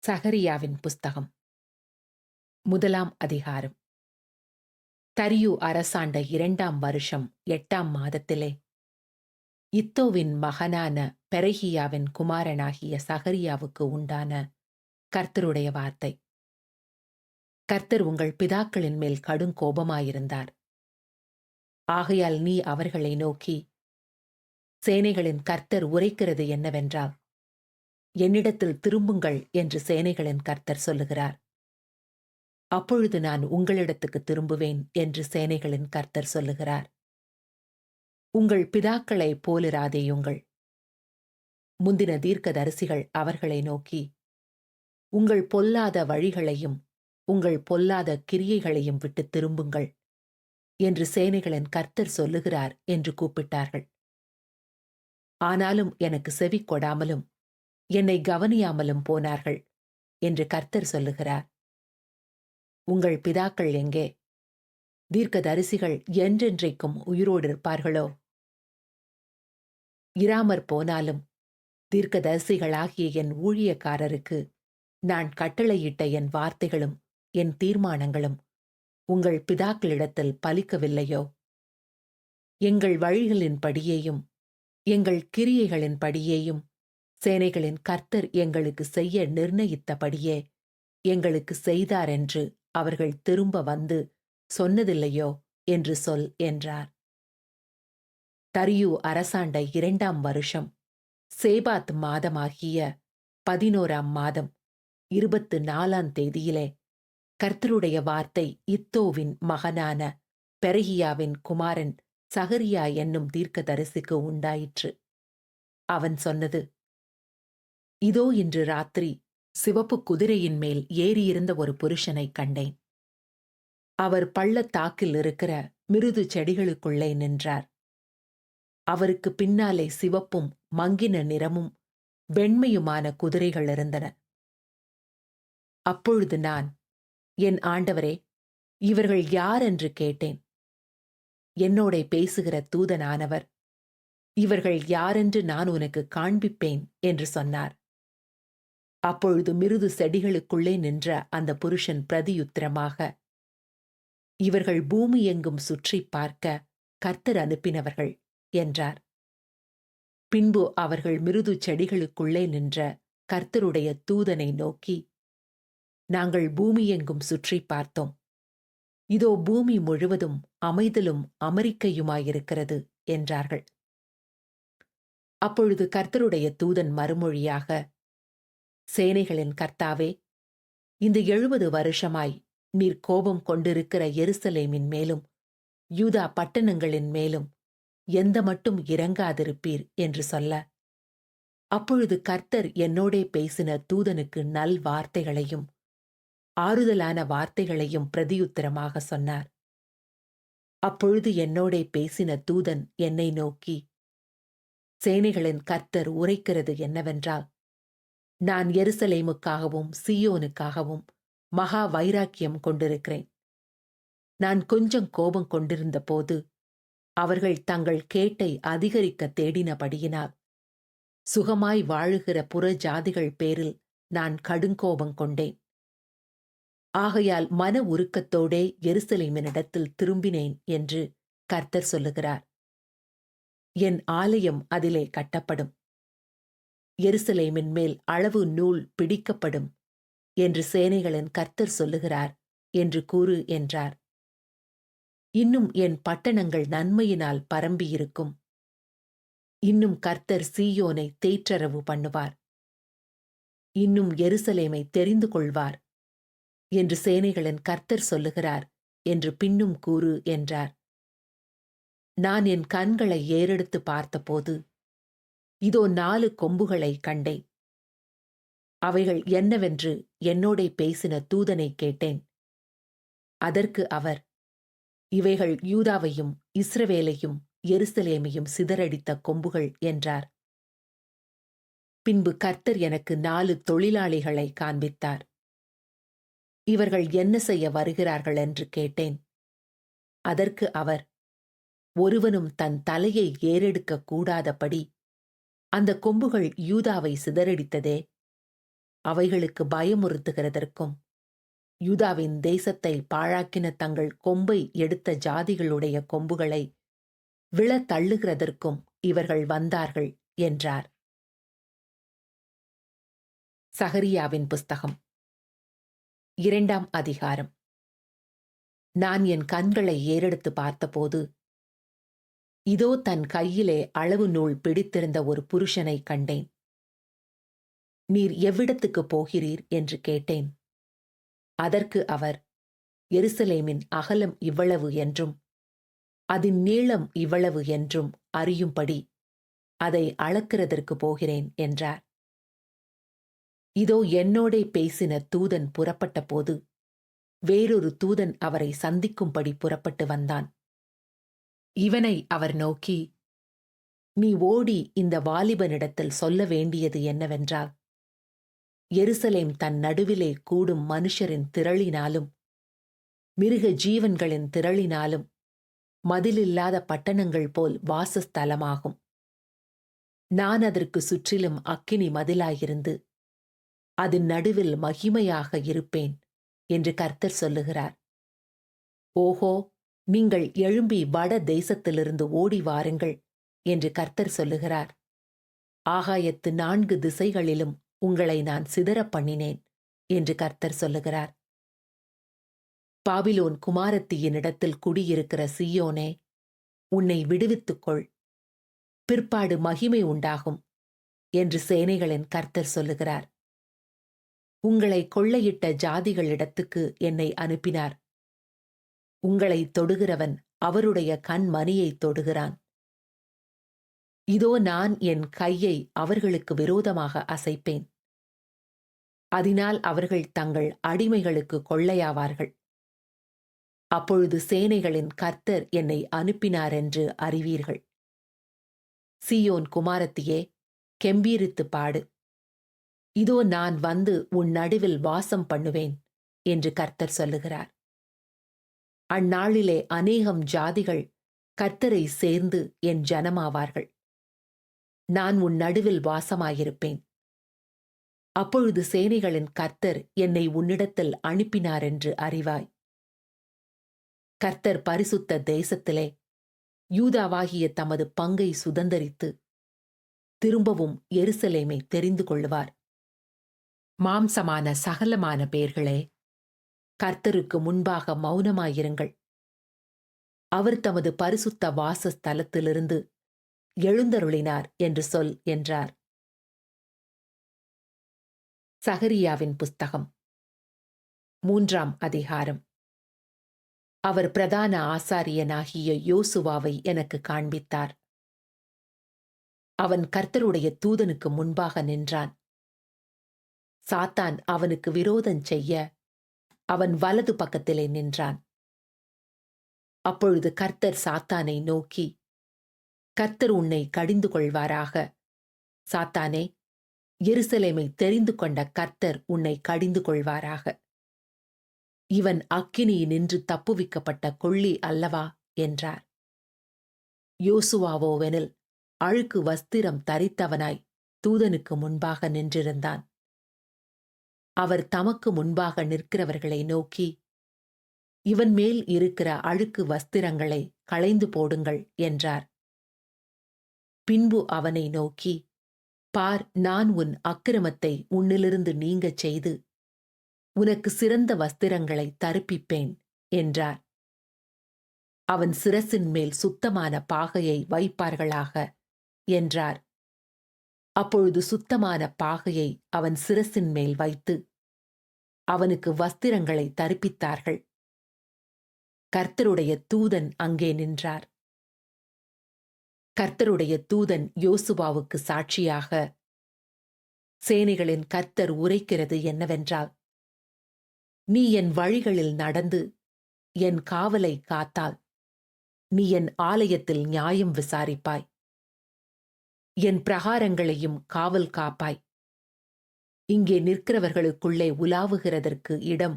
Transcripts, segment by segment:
சகரியாவின் புஸ்தகம் முதலாம் அதிகாரம். தரியு அரசாண்ட 2ஆம் வருஷம் 8ஆம் மாதத்திலே இத்தோவின் மகனான பெரகியாவின் குமாரனாகிய சகரியாவுக்கு உண்டான கர்த்தருடைய வார்த்தை. கர்த்தர் உங்கள் பிதாக்களின் மேல் கடும் கோபமாயிருந்தார். ஆகையால் நீ அவர்களை நோக்கி, சேனைகளின் கர்த்தர் உரைக்கிறது என்னவென்றால், என்னிடத்தில் திரும்புங்கள் என்று சேனைகளின் கர்த்தர் சொல்லுகிறார். அப்பொழுது நான் உங்களிடத்துக்கு திரும்புவேன் என்று சேனைகளின் கர்த்தர் சொல்லுகிறார். உங்கள் பிதாக்களைப் போலிராதேயுங்கள். முந்தின தீர்க்கதரிசிகள் அவர்களை நோக்கி, உங்கள் பொல்லாத வழிகளையும் உங்கள் பொல்லாத கிரியைகளையும் விட்டுத் திரும்புங்கள் என்று சேனைகளின் கர்த்தர் சொல்லுகிறார் என்று கூப்பிட்டார்கள். ஆனாலும் எனக்கு செவி கொடாமலும் என்னை கவனியாமலும் போனார்கள் என்று கர்த்தர் சொல்லுகிறார். உங்கள் பிதாக்கள் எங்கே? தீர்க்கதரிசிகள் என்றென்றைக்கும் உயிரோடு இருப்பார்களோ? இராமற் போனாலும் தீர்க்கதரிசிகளாகிய என் ஊழியக்காரருக்கு நான் கட்டளையிட்ட என் வார்த்தைகளும் என் தீர்மானங்களும் உங்கள் பிதாக்களிடத்தில் பலிக்கவில்லையோ? எங்கள் வழிகளின்படியேயும் எங்கள் கிரியைகளின்படியேயும் சேனைகளின் கர்த்தர் எங்களுக்கு செய்ய நிர்ணயித்தபடியே எங்களுக்கு செய்தார் என்று அவர்கள் திரும்ப வந்து சொன்னதில்லையோ என்று சொல் என்றார். தரியு அரசாண்ட 2ஆம் வருஷம் சேபாத் மாதமாகிய 11ஆம் மாதம் 24ஆம் தேதியிலே கர்த்தருடைய வார்த்தை இத்தோவின் மகனான பெரகியாவின் குமாரன் சகரியா என்னும் தீர்க்கதரிசிக்கு உண்டாயிற்று. அவன் சொன்னது, இதோ இன்று ராத்திரி சிவப்பு குதிரையின் மேல் ஏறியிருந்த ஒரு புருஷனைக் கண்டேன். அவர் பள்ளத்தாக்கில் இருக்கிற மிருது செடிகளுக்குள்ளே நின்றார். அவருக்கு பின்னாலே சிவப்பும் மங்கின நிறமும் வெண்மையுமான குதிரைகள் இருந்தன. அப்பொழுது நான், என் ஆண்டவரே, இவர்கள் யார் என்று கேட்டேன். என்னோடே பேசுகிற தூதனானவர், இவர்கள் யாரென்று நான் உனக்கு காண்பிப்பேன் என்று சொன்னார். அப்பொழுது மிருது செடிகளுக்குள்ளே நின்ற அந்த புருஷன் பிரதியுத்தரமாக, இவர்கள் பூமி எங்கும் சுற்றி பார்க்க கர்த்தர் அனுப்பினவர்கள் என்றார். பின்பு அவர்கள் மிருது செடிகளுக்குள்ளே நின்ற கர்த்தருடைய தூதனை நோக்கி, நாங்கள் பூமியெங்கும் சுற்றி பார்த்தோம். இதோ பூமி முழுவதும் அமைதலும் அமெரிக்கையுமாயிருக்கிறது என்றார்கள். அப்பொழுது கர்த்தருடைய தூதன் மறுமொழியாக, சேனைகளின் கர்த்தாவே, இந்த 70 வருஷமாய் நீர் கோபம் கொண்டிருக்கிற எருசலேமின் மேலும் யூதா பட்டணங்களின் மேலும் எந்த மட்டும் இரங்காதிருப்பீர் என்று சொல்ல, அப்பொழுது கர்த்தர் என்னோடே பேசின தூதனுக்கு நல் வார்த்தைகளையும் ஆறுதலான வார்த்தைகளையும் பிரதியுத்தரமாக சொன்னார். அப்பொழுது என்னோடே பேசின தூதன் என்னை நோக்கி, சேனைகளின் கர்த்தர் உரைக்கிறது என்னவென்றால், நான் எருசலேமுக்காகவும் சீயோனுக்காகவும் மகா வைராக்கியம் கொண்டிருக்கிறேன். நான் கொஞ்சம் கோபம் கொண்டிருந்த போது அவர்கள் தங்கள் கேட்டை அதிகரிக்க தேடினபடியினால் சுகமாய் வாழுகிற புற ஜாதிகள் பேரில் நான் கடுங்கோபம் கொண்டேன். ஆகையால் மன உருக்கத்தோடே எருசலேமினிடத்தில் திரும்பினேன் என்று கர்த்தர் சொல்லுகிறார். என் ஆலயம் அதிலே கட்டப்படும், எருசலேமின் மேல் அளவு நூல் பிடிக்கப்படும் என்று சேனைகளின் கர்த்தர் சொல்லுகிறார் என்று கூறு என்றார். இன்னும் என் பட்டணங்கள் நன்மையினால் பரம்பியிருக்கும். இன்னும் கர்த்தர் சீயோனை தேற்றரவு பண்ணுவார். இன்னும் எருசலேமை தெரிந்து கொள்வார் என்று சேனைகளின் கர்த்தர் சொல்லுகிறார் என்று பின்னும் கூறு என்றார். நான் என் கண்களை ஏறெடுத்து பார்த்தபோது, இதோ 4 கொம்புகளை கண்டேன். அவைகள் என்னவென்று என்னோடே பேசின தூதனை கேட்டேன். அதற்கு அவர், இவைகள் யூதாவையும் இஸ்ரவேலையும் எருசலேமையும் சிதறடித்த கொம்புகள் என்றார். பின்பு கர்த்தர் எனக்கு 4 தொழிலாளிகளை காண்பித்தார். இவர்கள் என்ன செய்ய வருகிறார்கள் என்று கேட்டேன். அதற்கு அவர், ஒருவனும் தன் தலையை ஏறெடுக்க கூடாதபடி அந்த கொம்புகள் யூதாவை சிதறடித்ததே, அவைகளுக்கு பயமுறுத்துகிறதற்கும், யூதாவின் தேசத்தை பாழாக்கின தங்கள் கொம்பை எடுத்த ஜாதிகளுடைய கொம்புகளை விழத் தள்ளுகிறதற்கும் இவர்கள் வந்தார்கள் என்றார். சகரியாவின் புஸ்தகம் 2ஆம் அதிகாரம். நான் என் கண்களை ஏறெடுத்து பார்த்தபோது, இதோ தன் கையிலே அளவு நூல் பிடித்திருந்த ஒரு புருஷனை கண்டேன். நீர் எவ்விடத்துக்குப் போகிறீர் என்று கேட்டேன். அதற்கு அவர், எருசலேமின் அகலம் இவ்வளவு என்றும் அதன் நீளம் இவ்வளவு என்றும் அறியும்படி அதை அளக்கிறதற்கு போகிறேன் என்றார். இதோ என்னோடே பேசின தூதன் புறப்பட்ட போது வேறொரு தூதன் அவரை சந்திக்கும்படி புறப்பட்டு வந்தான். இவனை அவர் நோக்கி, நீ ஓடி இந்த வாலிபனிடத்தில் சொல்ல வேண்டியது என்னவென்றால், எருசலேம் தன் நடுவிலே கூடும் மனுஷரின் திரளினாலும் மிருக ஜீவன்களின் திரளினாலும் மதிலில்லாத பட்டணங்கள் போல் வாசஸ்தலமாகும். நான் அதற்கு சுற்றிலும் அக்கினி மதிலாயிருந்து அதன் நடுவில் மகிமையாக இருப்பேன் என்று கர்த்தர் சொல்லுகிறார். ஓஹோ, நீங்கள் எழும்பி வட தேசத்திலிருந்து ஓடி வாருங்கள் என்று கர்த்தர் சொல்லுகிறார். ஆகாயத்து 4 திசைகளிலும் உங்களை நான் சிதறப் பண்ணினேன் என்று கர்த்தர் சொல்லுகிறார். பாபிலோன் குமாரத்தியினிடத்தில் குடியிருக்கிற சீயோனே, உன்னை விடுவித்துக்கொள், பிற்பாடு மகிமை உண்டாகும் என்று சேனைகளின் கர்த்தர் சொல்லுகிறார். உங்களை கொள்ளையிட்ட ஜாதிகளிடத்துக்கு என்னை அனுப்பினார். உங்களை தொடுகிறவன் அவருடைய கண்மணியை தொடுகிறான். இதோ நான் என் கையை அவர்களுக்கு விரோதமாக அசைப்பேன். அதனால் அவர்கள் தங்கள் அடிமைகளுக்கு கொள்ளையாவார்கள். அப்பொழுது சேனைகளின் கர்த்தர் என்னை அனுப்பினாரென்று அறிவீர்கள். சீயோன் குமாரத்தியே, கெம்பீரித்துப் பாடு. இதோ நான் வந்து உன் நடுவில் வாசம் பண்ணுவேன் என்று கர்த்தர் சொல்லுகிறார். அந்நாளிலே அநேகம் ஜாதிகள் கர்த்தரை சேர்ந்து என் ஜனமாவார்கள். நான் உன் நடுவில் வாசமாயிருப்பேன். அப்பொழுது சேனைகளின் கர்த்தர் என்னை உன்னிடத்தில் அனுப்பினாரென்று அறிவாய். கர்த்தர் பரிசுத்த தேசத்திலே யூதாவாகிய தமது பங்கை சுதந்தரித்து திரும்பவும் எருசலேமை தெரிந்து கொள்ளுவார். மாம்சமான சகலமான பேர்களே, கர்த்தருக்கு முன்பாக மௌனமாயிருங்கள். அவர் தமது பரிசுத்த வாசஸ்தலத்திலிருந்து எழுந்தருளினார் என்று சொல் என்றார். சகரியாவின் புஸ்தகம் 3ஆம் அதிகாரம். அவர் பிரதான ஆசாரியனாகிய யோசுவாவை எனக்கு காண்பித்தார். அவன் கர்த்தருடைய தூதனுக்கு முன்பாக நின்றான். சாத்தான் அவனுக்கு விரோதம் செய்ய அவன் வலது பக்கத்திலே நின்றான். அப்பொழுது கர்த்தர் சாத்தானை நோக்கி, கர்த்தர் உன்னை கடிந்து கொள்வாராக. சாத்தானே, எருசலேமை தெரிந்து கொண்ட கர்த்தர் உன்னை கடிந்து கொள்வாராக. இவன் அக்கினியினின்று தப்புவிக்கப்பட்ட கொள்ளி அல்லவா என்றார். யோசுவாவோவெனில் அழுக்கு வஸ்திரம் தரித்தவனாய் தூதனுக்கு முன்பாக நின்றிருந்தான். அவர் தமக்கு முன்பாக நிற்கிறவர்களை நோக்கி, இவன் மேல் இருக்கிற அழுக்கு வஸ்திரங்களை களைந்து போடுங்கள் என்றார். பின்பு அவனை நோக்கி, பார், நான் உன் அக்கிரமத்தை உன்னிலிருந்து நீங்கச் செய்து உனக்கு சிறந்த வஸ்திரங்களை தரிப்பிப்பேன் என்றார். அவன் சிரசின் மேல் சுத்தமான பாகையை வைப்பார்களாக என்றார். அப்பொழுது சுத்தமான பாகையை அவன் சிரசின் மேல் வைத்து அவனுக்கு வஸ்திரங்களை தரிப்பித்தார்கள். கர்த்தருடைய தூதன் அங்கே நின்றார். கர்த்தருடைய தூதன் யோசுவாவுக்கு சாட்சியாக, சேனைகளின் கர்த்தர் உரைக்கிறது என்னவென்றால், நீ என் வழிகளில் நடந்து என் காவலை காத்தால் நீ என் ஆலயத்தில் நியாயம் விசாரிப்பாய். என் பிரகாரங்களையும் காவல் காப்பாய். இங்கே நிற்கிறவர்களுக்குள்ளே உலாவுகிறதற்கு இடம்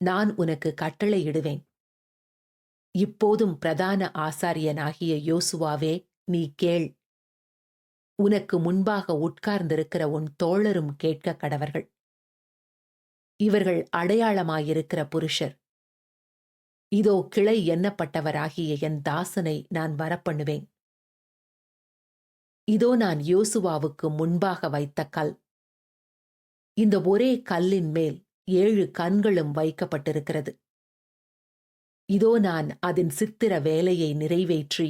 நான் உனக்கு கட்டளையிடுவேன். இப்போதும் பிரதான ஆசாரியனாகிய யோசுவாவே, நீ கேள். உனக்கு முன்பாக உட்கார்ந்திருக்கிற உன் தோழரும் கேட்க கடவர்கள். இவர்கள் அடையாளமாயிருக்கிற புருஷர். இதோ கிளை எண்ணப்பட்டவராகிய என் தாசனை நான் வரப்பண்ணுவேன். இதோ நான் யோசுவாவுக்கு முன்பாக வைத்த கல். இந்த ஒரே கல்லின் மேல் 7 கண்களும் வைக்கப்பட்டிருக்கிறது. இதோ நான் அதன் சித்திர வேலையை நிறைவேற்றி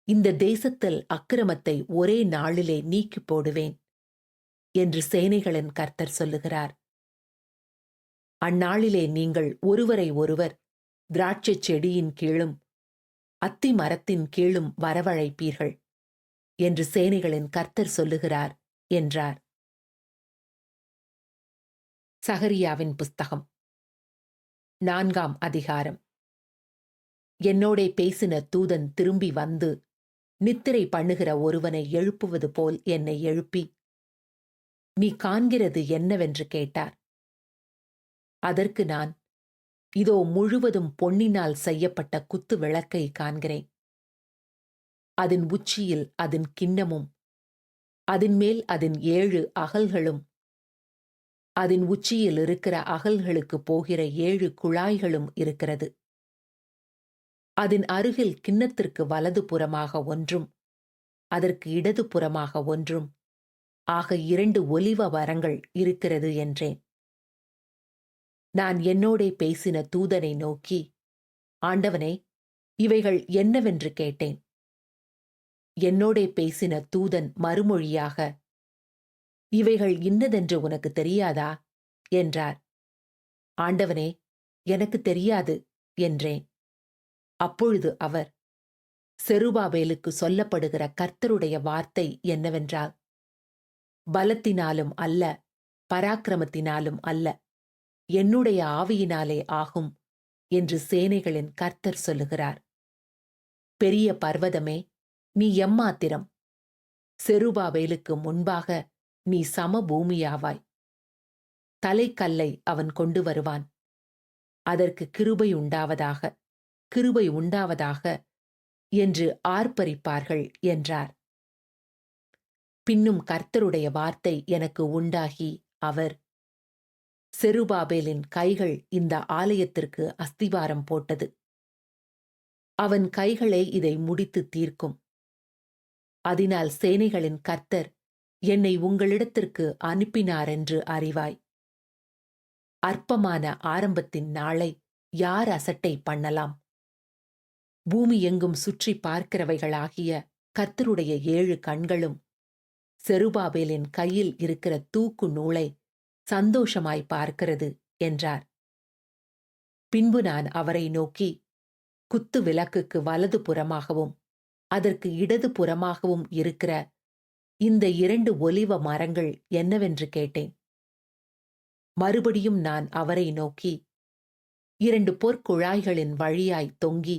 இந்த தேசத்தில் அக்கிரமத்தை ஒரே நாளிலே நீக்கிப் போடுவேன் என்று சேனைகளின் கர்த்தர் சொல்லுகிறார். அந்நாளிலே நீங்கள் ஒருவரை ஒருவர் திராட்சைச் செடியின் கீழும் அத்தி மரத்தின் கீழும் வரவழைப்பீர்கள் என்று சேனைகளின் கர்த்தர் சொல்லுகிறார் என்றார். சகரியாவின் புஸ்தகம் 4ஆம் அதிகாரம். என்னோடே பேசின தூதன் திரும்பி வந்து நித்திரை பண்ணுகிற ஒருவனை எழுப்புவது போல் என்னை எழுப்பி, நீ காண்கிறது என்னவென்று கேட்டார். அதற்கு நான், இதோ முழுவதும் பொன்னினால் செய்யப்பட்ட குத்து விளக்கை காண்கிறேன். அதன் உச்சியில் அதன் கிண்ணமும், அதன் மேல் அதன் 7 அகல்களும், அதன் உச்சியில் இருக்கிற அகல்களுக்கு போகிற 7 குழாய்களும் இருக்கிறது. அதன் அருகில் கிண்ணத்திற்கு வலது புறமாக ஒன்றும் அதற்கு இடது புறமாக ஒன்றும் ஆக 2 ஒலிவ மரங்கள் இருக்கிறது என்றேன். நான் என்னோடே பேசின தூதனை நோக்கி, ஆண்டவனே, இவைகள் என்னவென்று கேட்டேன். என்னோடே பேசின தூதன் மறுமொழியாக, இவைகள் இன்னதென்று உனக்கு தெரியாதா என்றார். ஆண்டவனே, எனக்கு தெரியாது என்றேன். அப்பொழுது அவர், செருபாபேலுக்கு சொல்லப்படுகிற கர்த்தருடைய வார்த்தை என்னவென்றால், பலத்தினாலும் அல்ல, பராக்கிரமத்தினாலும் அல்ல, என்னுடைய ஆவியினாலே ஆகும் என்று சேனைகளின் கர்த்தர் சொல்லுகிறார். பெரிய பர்வதமே, நீ எம்மாத்திரம்? செருபாபேலுக்கு முன்பாக நீ சமபூமியாவாய். தலைக்கல்லை அவன் கொண்டு வருவான். அதற்கு கிருபை உண்டாவதாக, கிருபை உண்டாவதாக என்று ஆர்ப்பரிப்பார்கள் என்றார். பின்னும் கர்த்தருடைய வார்த்தை எனக்கு உண்டாகி அவர், செருபாபேலின் கைகள் இந்த ஆலயத்திற்கு அஸ்திவாரம் போட்டது. அவன் கைகளே இதை முடித்து தீர்க்கும். அதனால் சேனைகளின் கர்த்தர் என்னை உங்களிடத்திற்கு அனுப்பினாரென்று அறிவாய். அற்பமான ஆரம்பத்தின் நாளை யார் அசட்டை பண்ணலாம்? பூமி எங்கும் சுற்றி பார்க்கிறவைகளாகிய கர்த்தருடைய 7 கண்களும் செருபாபேலின் கையில் இருக்கிற தூக்கு நூலை சந்தோஷமாய் பார்க்கிறது என்றார். பின்பு நான் அவரை நோக்கி, குத்து விளக்குக்கு வலது புறமாகவும் அதற்கு இடது புறமாகவும் இருக்கிற இந்த 2 ஒலிவ மரங்கள் என்னவென்று கேட்டேன். மறுபடியும் நான் அவரை நோக்கி, 2 பொற்குழாய்களின் வழியாய் தொங்கி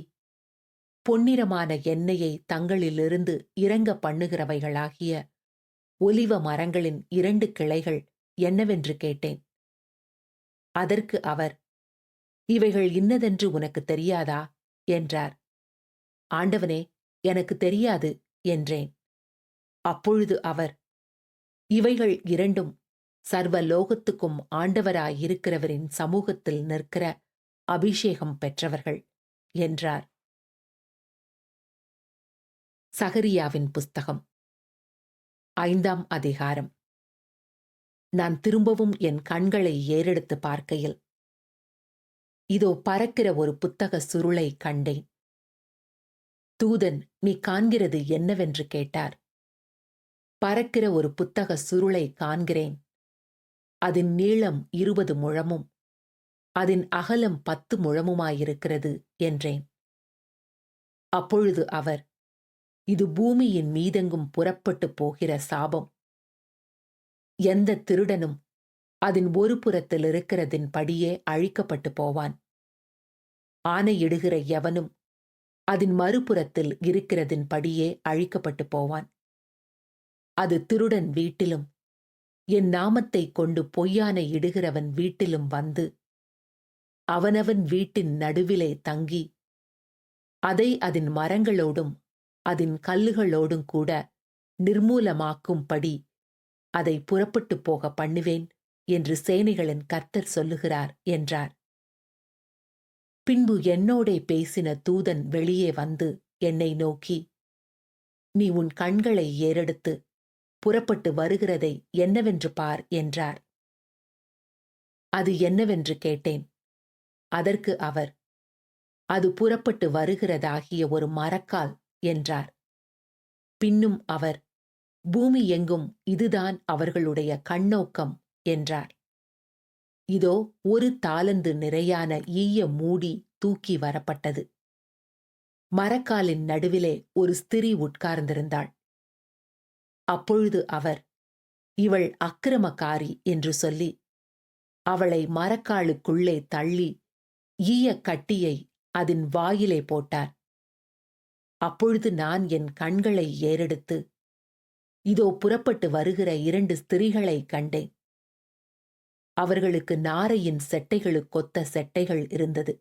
பொன்னிறமான எண்ணெயை தங்களிலிருந்து இறங்க பண்ணுகிறவைகளாகிய ஒலிவ மரங்களின் 2 கிளைகள் என்னவென்று கேட்டேன். அதற்கு அவர், இவைகள் இன்னதென்று உனக்கு தெரியாதா என்றார். ஆண்டவனே, எனக்கு தெரியாது என்றேன். அப்பொழுது அவர், இவைகள் 2ம் சர்வ லோகத்துக்கும் ஆண்டவராயிருக்கிறவரின் சமூகத்தில் நிற்கிற அபிஷேகம் பெற்றவர்கள் என்றார். சகரியாவின் புஸ்தகம் 5ஆம் அதிகாரம். நான் திரும்பவும் என் கண்களை ஏறெடுத்து பார்க்கையில், இதோ பறக்கிற ஒரு புத்தக சுருளை கண்டேன். தூதன், நீ காண்கிறது என்னவென்று கேட்டார். பறக்கிற ஒரு புத்தக சுருளை காண்கிறேன். அதன் நீளம் 20 முழமும் அதன் அகலம் 10 முழமுமாயிருக்கிறது என்றேன். அப்பொழுது அவர், இது பூமியின் மீதெங்கும் புறப்பட்டு போகிற சாபம். எந்த திருடனும் அதன் ஒரு புறத்தில் இருக்கிறதின் படியே அழிக்கப்பட்டு போவான். ஆணையிடுகிற எவனும் அதன் மறுபுறத்தில் இருக்கிறதின் படியே அழிக்கப்பட்டு போவான். அது திருடன் வீட்டிலும் என் நாமத்தை கொண்டு பொய்யான இடுகிறவன் வீட்டிலும் வந்து அவனவன் வீட்டின் நடுவிலே தங்கி அதை அதன் மரங்களோடும் அதன் கல்லுகளோடும் கூட நிர்மூலமாக்கும்படி அதை புறப்பட்டு போக பண்ணுவேன் என்று சேனைகளின் கர்த்தர் சொல்லுகிறார் என்றார். பின்பு என்னோடே பேசின தூதன் வெளியே வந்து என்னை நோக்கி, நீ உன் கண்களை ஏறெடுத்து புறப்பட்டு வருகிறதை என்னவென்று பார் என்றார். அது என்னவென்று கேட்டேன். அதற்கு அவர், அது புறப்பட்டு வருகிறதாகிய ஒரு மரக்கால் என்றார். பின்னும் அவர், பூமி எங்கும் இதுதான் அவர்களுடைய கண்ணோக்கம் என்றார். இதோ ஒரு தாலந்து நிறையான ஈய மூடி தூக்கி வரப்பட்டது. மரக்காலின் நடுவிலே ஒரு ஸ்திரீ உட்கார்ந்திருந்தாள். அப்பொழுது அவர், இவள் அக்கிரமக்காரி என்று சொல்லி அவளை மரக்காலுக்குள்ளே தள்ளி ஈய கட்டியை அதன் வாயிலே போட்டார். அப்பொழுது நான் என் கண்களை ஏறெடுத்து இதோ புறப்பட்டு வருகிற 2 ஸ்திரீகளைக் கண்டேன். அவர்களுக்கு நாரையின் செட்டைகளுக்கொத்த செட்டைகள் இருந்தது.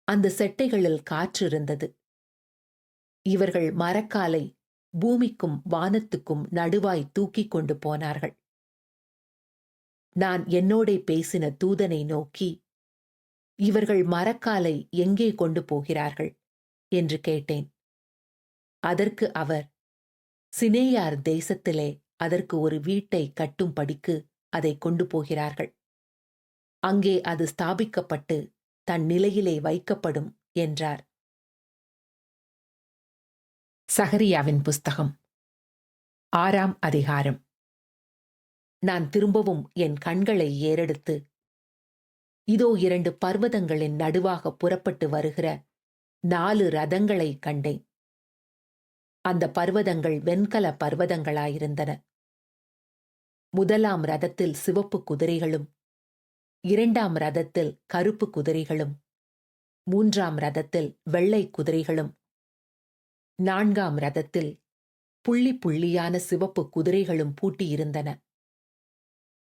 அந்த செட்டைகளில் காற்று இருந்தது. இவர்கள் மரக்காலை பூமிக்கும் வானத்துக்கும் நடுவாய் தூக்கிக் கொண்டு போனார்கள். நான் என்னோடே பேசின தூதனை நோக்கி, இவர்கள் மரக்காலை எங்கே கொண்டு போகிறார்கள் என்று கேட்டேன். அதற்கு அவர், சினேயார் தேசத்திலே அதற்கு ஒரு வீட்டை கட்டும்படிக்கு அதை கொண்டு போகிறார்கள். அங்கே அது ஸ்தாபிக்கப்பட்டு தன் நிலையிலே வைக்கப்படும் என்றார். சகரியாவின் புஸ்தகம் 6ஆம் அதிகாரம். நான் திரும்பவும் என் கண்களை ஏறெடுத்து இதோ 2 பர்வதங்களின் நடுவாக புறப்பட்டு வருகிற 4 ரதங்களைக் கண்டேன். அந்த பர்வதங்கள் வெண்கல பர்வதங்களாயிருந்தன. முதலாம் ரதத்தில் சிவப்பு குதிரைகளும், 2ஆம் ரதத்தில் கருப்பு குதிரைகளும், 3ஆம் ரதத்தில் வெள்ளை குதிரைகளும், 4ஆம் ரதத்தில் புள்ளி புள்ளியான சிவப்பு குதிரைகளும் பூட்டியிருந்தன.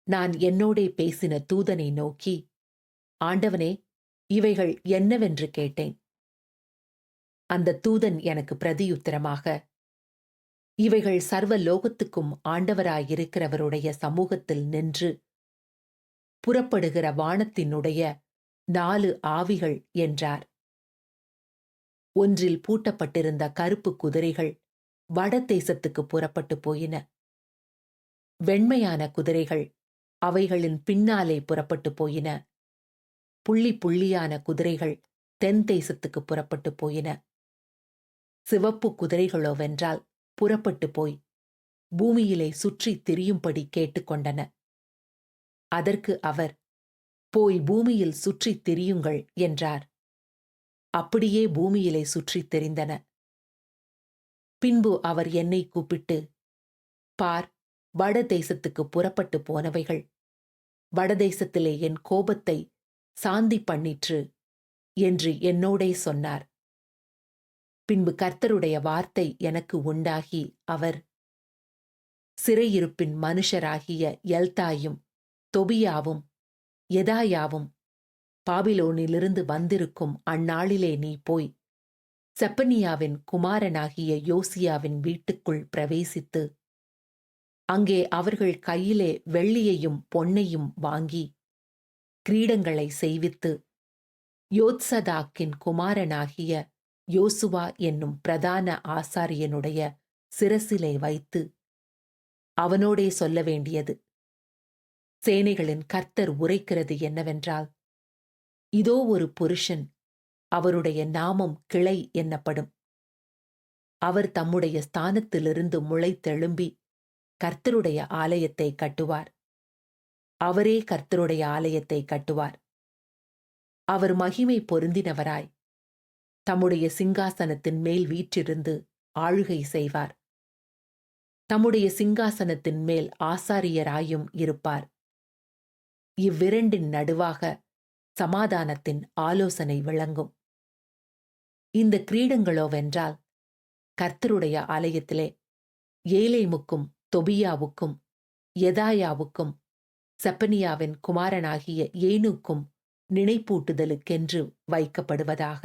நான் என்னோடே பேசின தூதனை நோக்கி, ஆண்டவனே, இவைகள் என்னவென்று கேட்டேன். அந்த தூதன் எனக்கு பிரதியுத்தரமாக, இவைகள் சர்வ லோகத்துக்கும் ஆண்டவராயிருக்கிறவருடைய சமூகத்தில் நின்று புறப்படுகிற வானத்தினுடைய 4 ஆவிகள் என்றார். ஒன்றில் பூட்டப்பட்டிருந்த கருப்பு குதிரைகள் வடதேசத்துக்கு புறப்பட்டு போயின. வெண்மையான குதிரைகள் அவைகளின் பின்னாலே புறப்பட்டு போயின. புள்ளி புள்ளியான குதிரைகள் தென் தேசத்துக்கு புறப்பட்டு போயின. சிவப்பு குதிரைகளோவென்றால் புறப்பட்டு போய் பூமியிலே சுற்றி திரியும்படி கேட்டுக்கொண்டன. அதற்கு அவர், போய் பூமியில் சுற்றித் திரியுங்கள் என்றார். அப்படியே பூமியிலே சுற்றித் திரிந்தன. பின்பு அவர் என்னை கூப்பிட்டு, பார், வடதேசத்துக்கு புறப்பட்டு போனவைகள் வடதேசத்திலே என் கோபத்தை சாந்தி பண்ணிற்று என்று என்னோடே சொன்னார். பின்பு கர்த்தருடைய வார்த்தை எனக்கு உண்டாகி அவர், சிறையிருப்பின் மனுஷராகிய எல்தாயும் தொபியாவும் எதாயாவும் பாபிலோனிலிருந்து வந்திருக்கும் அந்நாளிலே நீ போய் செப்பனியாவின் குமாரனாகிய யோசியாவின் வீட்டுக்குள் பிரவேசித்து அங்கே அவர்கள் கையிலே வெள்ளியையும் பொன்னையும் வாங்கி கிரீடங்களை செய்வித்து யோத்சதாக்கின் குமாரனாகிய யோசுவா என்னும் பிரதான ஆசாரியனுடைய சிரசிலே வைத்து அவனோடே சொல்ல வேண்டியது, சேனைகளின் கர்த்தர் உரைக்கிறது என்னவென்றால், இதோ ஒரு புருஷன், அவருடைய நாமம் கிளை என்னப்படும். அவர் தம்முடைய ஸ்தானத்திலிருந்து முளைத்தெழும்பி கர்த்தருடைய ஆலயத்தை கட்டுவார். அவரே கர்த்தருடைய ஆலயத்தை கட்டுவார். அவர் மகிமை பொருந்தினவராய் தம்முடைய சிங்காசனத்தின் மேல் வீற்றிருந்து ஆளுகை செய்வார். தம்முடைய சிங்காசனத்தின் மேல் ஆசாரியராயும் இருப்பார். இவ்விரண்டின் நடுவாக சமாதானத்தின் ஆலோசனை விளங்கும். இந்த கிரீடங்களோவென்றால் கர்த்தருடைய ஆலயத்திலே ஏலேமுக்கும் தொபியாவுக்கும் எதாயாவுக்கும் செப்பனியாவின் குமாரனாகிய ஏனுக்கும் நினைப்பூட்டுதலுக்கென்று வைக்கப்படுவதாக.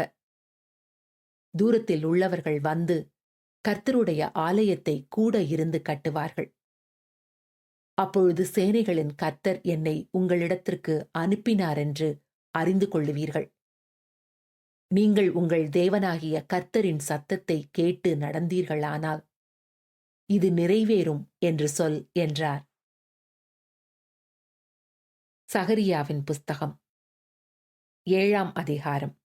தூரத்தில் உள்ளவர்கள் வந்து கர்த்தருடைய ஆலயத்தை கூட இருந்து கட்டுவார்கள். அப்பொழுது சேனைகளின் கர்த்தர் என்னை உங்களிடத்திற்கு அனுப்பினாரென்று அறிந்து கொள்ளுவீர்கள். நீங்கள் உங்கள் தேவனாகிய கர்த்தரின் சத்தத்தை கேட்டு நடந்தீர்களானால் இது நிறைவேறும் என்று சொல் என்றார். சகரியாவின் புஸ்தகம் 7ஆம் அதிகாரம்.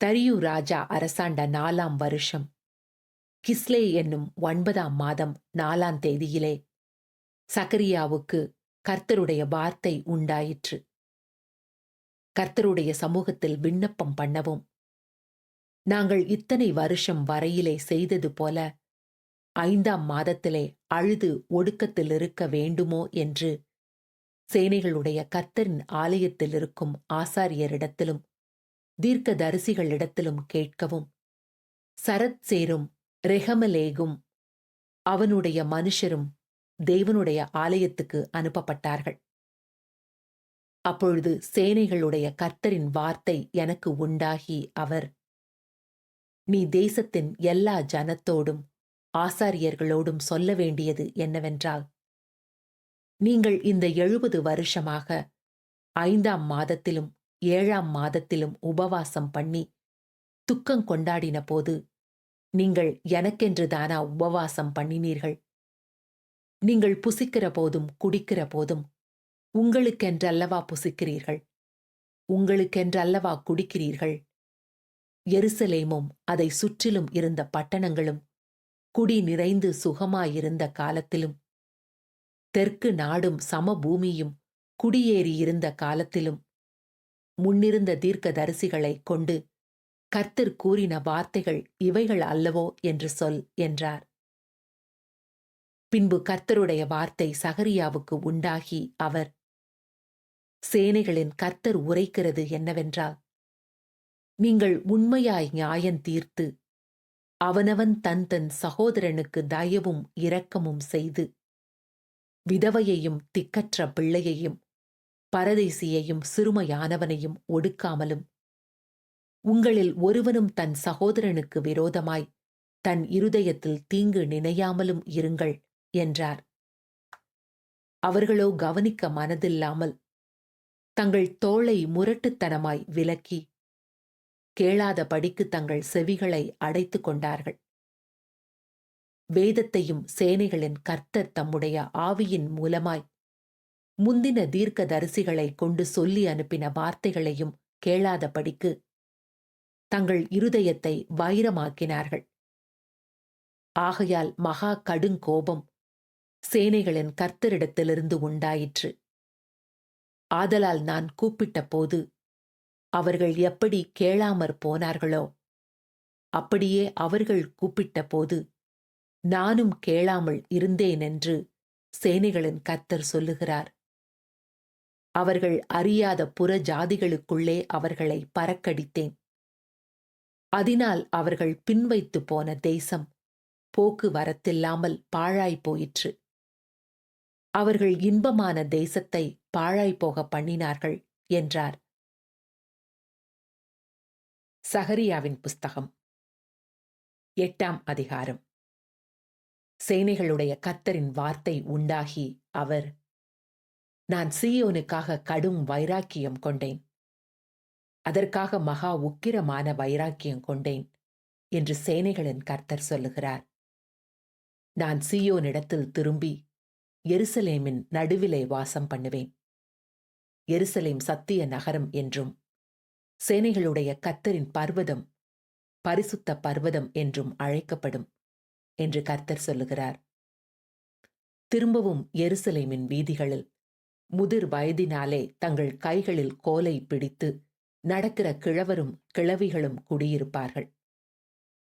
தரியு ராஜா அரசாண்ட 4ஆம் வருஷம் கிஸ்லே என்னும் 9ஆம் மாதம் 4ஆம் தேதியிலே சகரியாவுக்கு கர்த்தருடைய வார்த்தை உண்டாயிற்று. கர்த்தருடைய சமூகத்தில் விண்ணப்பம் பண்ணவும், நாங்கள் இத்தனை வருஷம் வரையிலே செய்தது போல 5ஆம் மாதத்திலே அழுது ஒடுக்கத்தில் இருக்க வேண்டுமோ என்று சேனைகளுடைய கர்த்தரின் ஆலயத்தில் இருக்கும் ஆசாரியரிடத்திலும் தீர்க்கதரிசிகளிடத்திலும் கேட்கவும், சரத் சேரும் ரெகமலேகும் அவனுடைய மனுஷரும் தேவனுடைய ஆலயத்துக்கு அனுப்பப்பட்டார்கள். அப்பொழுது சேனைகளுடைய கர்த்தரின் வார்த்தை எனக்கு உண்டாகி அவர், நீ தேசத்தின் எல்லா ஜனத்தோடும் ஆசாரியர்களோடும் சொல்ல வேண்டியது என்னவென்றால், நீங்கள் இந்த 70 வருஷமாக 5ஆம் மாதத்திலும் 7ஆம் மாதத்திலும் உபவாசம் பண்ணி துக்கம் கொண்டாடின போது நீங்கள் எனக்கென்றுதானா உபவாசம் பண்ணினீர்கள்? நீங்கள் புசிக்கிற போதும் குடிக்கிற போதும் உங்களுக்கென்றல்லவா புசிக்கிறீர்கள், உங்களுக்கென்றல்லவா குடிக்கிறீர்கள்? எருசலேமும் அதை சுற்றிலும் இருந்த பட்டணங்களும் குடி நிறைந்து சுகமாயிருந்த காலத்திலும், தெற்கு நாடும் சமபூமியும் குடியேறியிருந்த காலத்திலும், முன்னிருந்த தீர்க்கதரிசிகளைக் கொண்டு கர்த்தர் கூறின வார்த்தைகள் இவைகள் அல்லவோ என்று சொல் என்றார். பின்பு கர்த்தருடைய வார்த்தை சகரியாவுக்கு உண்டாகி அவர், சேனைகளின் கர்த்தர் உரைக்கிறது என்னவென்றால், நீங்கள் உண்மையாய் நியாயம் தீர்த்து அவனவன் தன் தன் சகோதரனுக்கு தயவும் இரக்கமும் செய்து, விதவையையும் திக்கற்ற பிள்ளையையும் பரதேசியையும் சிறுமையானவனையும் ஒடுக்காமலும், உங்களில் ஒருவனும் தன் சகோதரனுக்கு விரோதமாய் தன் இருதயத்தில் தீங்கு நினையாமலும் இருங்கள் என்றார். அவர்களோ கவனிக்க மனதில்லாமல் தங்கள் தோளை முரட்டுத்தனமாய் விலக்கி கேளாதபடிக்கு தங்கள் செவிகளை அடைத்து கொண்டார்கள். வேதத்தையும் சேனைகளின் கர்த்தர் தம்முடைய ஆவியின் மூலமாய் முந்தின தீர்க்கதரிசிகளைக் கொண்டு சொல்லி அனுப்பின வார்த்தைகளையும் கேளாதபடிக்கு தங்கள் இருதயத்தை வைரமாக்கினார்கள். ஆகையால் மகா கடுங்கோபம் சேனைகளின் கர்த்தரிடத்திலிருந்து உண்டாயிற்று. ஆதலால் நான் கூப்பிட்ட போது அவர்கள் எப்படி கேளாமற் போனார்களோ, அப்படியே அவர்கள் கூப்பிட்ட போது நானும் கேளாமல் இருந்தேனென்று சேனைகளின் கர்த்தர் சொல்லுகிறார். அவர்கள் அறியாத புற ஜாதிகளுக்குள்ளே அவர்களை பறக்கடித்தேன். அதனால் அவர்கள் பின்வைத்து போன தேசம் போக்குவரத்தில்லாமல் பாழாய் போயிற்று. அவர்கள் இன்பமான தேசத்தை பாழாய்போக பண்ணினார்கள் என்றார். சகரியாவின் புஸ்தகம் 8ஆம் அதிகாரம். சேனைகளுடைய கர்த்தரின் வார்த்தை உண்டாகி அவர், நான் சீயோனுக்காக கடும் வைராக்கியம் கொண்டேன், அதற்காக மகா உக்கிரமான வைராக்கியம் கொண்டேன் என்று சேனைகளின் கர்த்தர் சொல்லுகிறார். நான் சீயோனிடத்தில் திரும்பி எருசலேமின் நடுவிலே வாசம் பண்ணுவேன். எருசலேம் சத்திய நகரம் என்றும் சேனைகளுடைய கர்த்தரின் பர்வதம் பரிசுத்த பர்வதம் என்றும் அழைக்கப்படும் என்று கர்த்தர் சொல்லுகிறார். திரும்பவும் எருசலேமின் வீதிகளில் முதிர் வயதினாலே தங்கள் கைகளில் கோலை பிடித்து நடக்கிற கிழவரும் கிழவிகளும் குடியிருப்பார்கள்.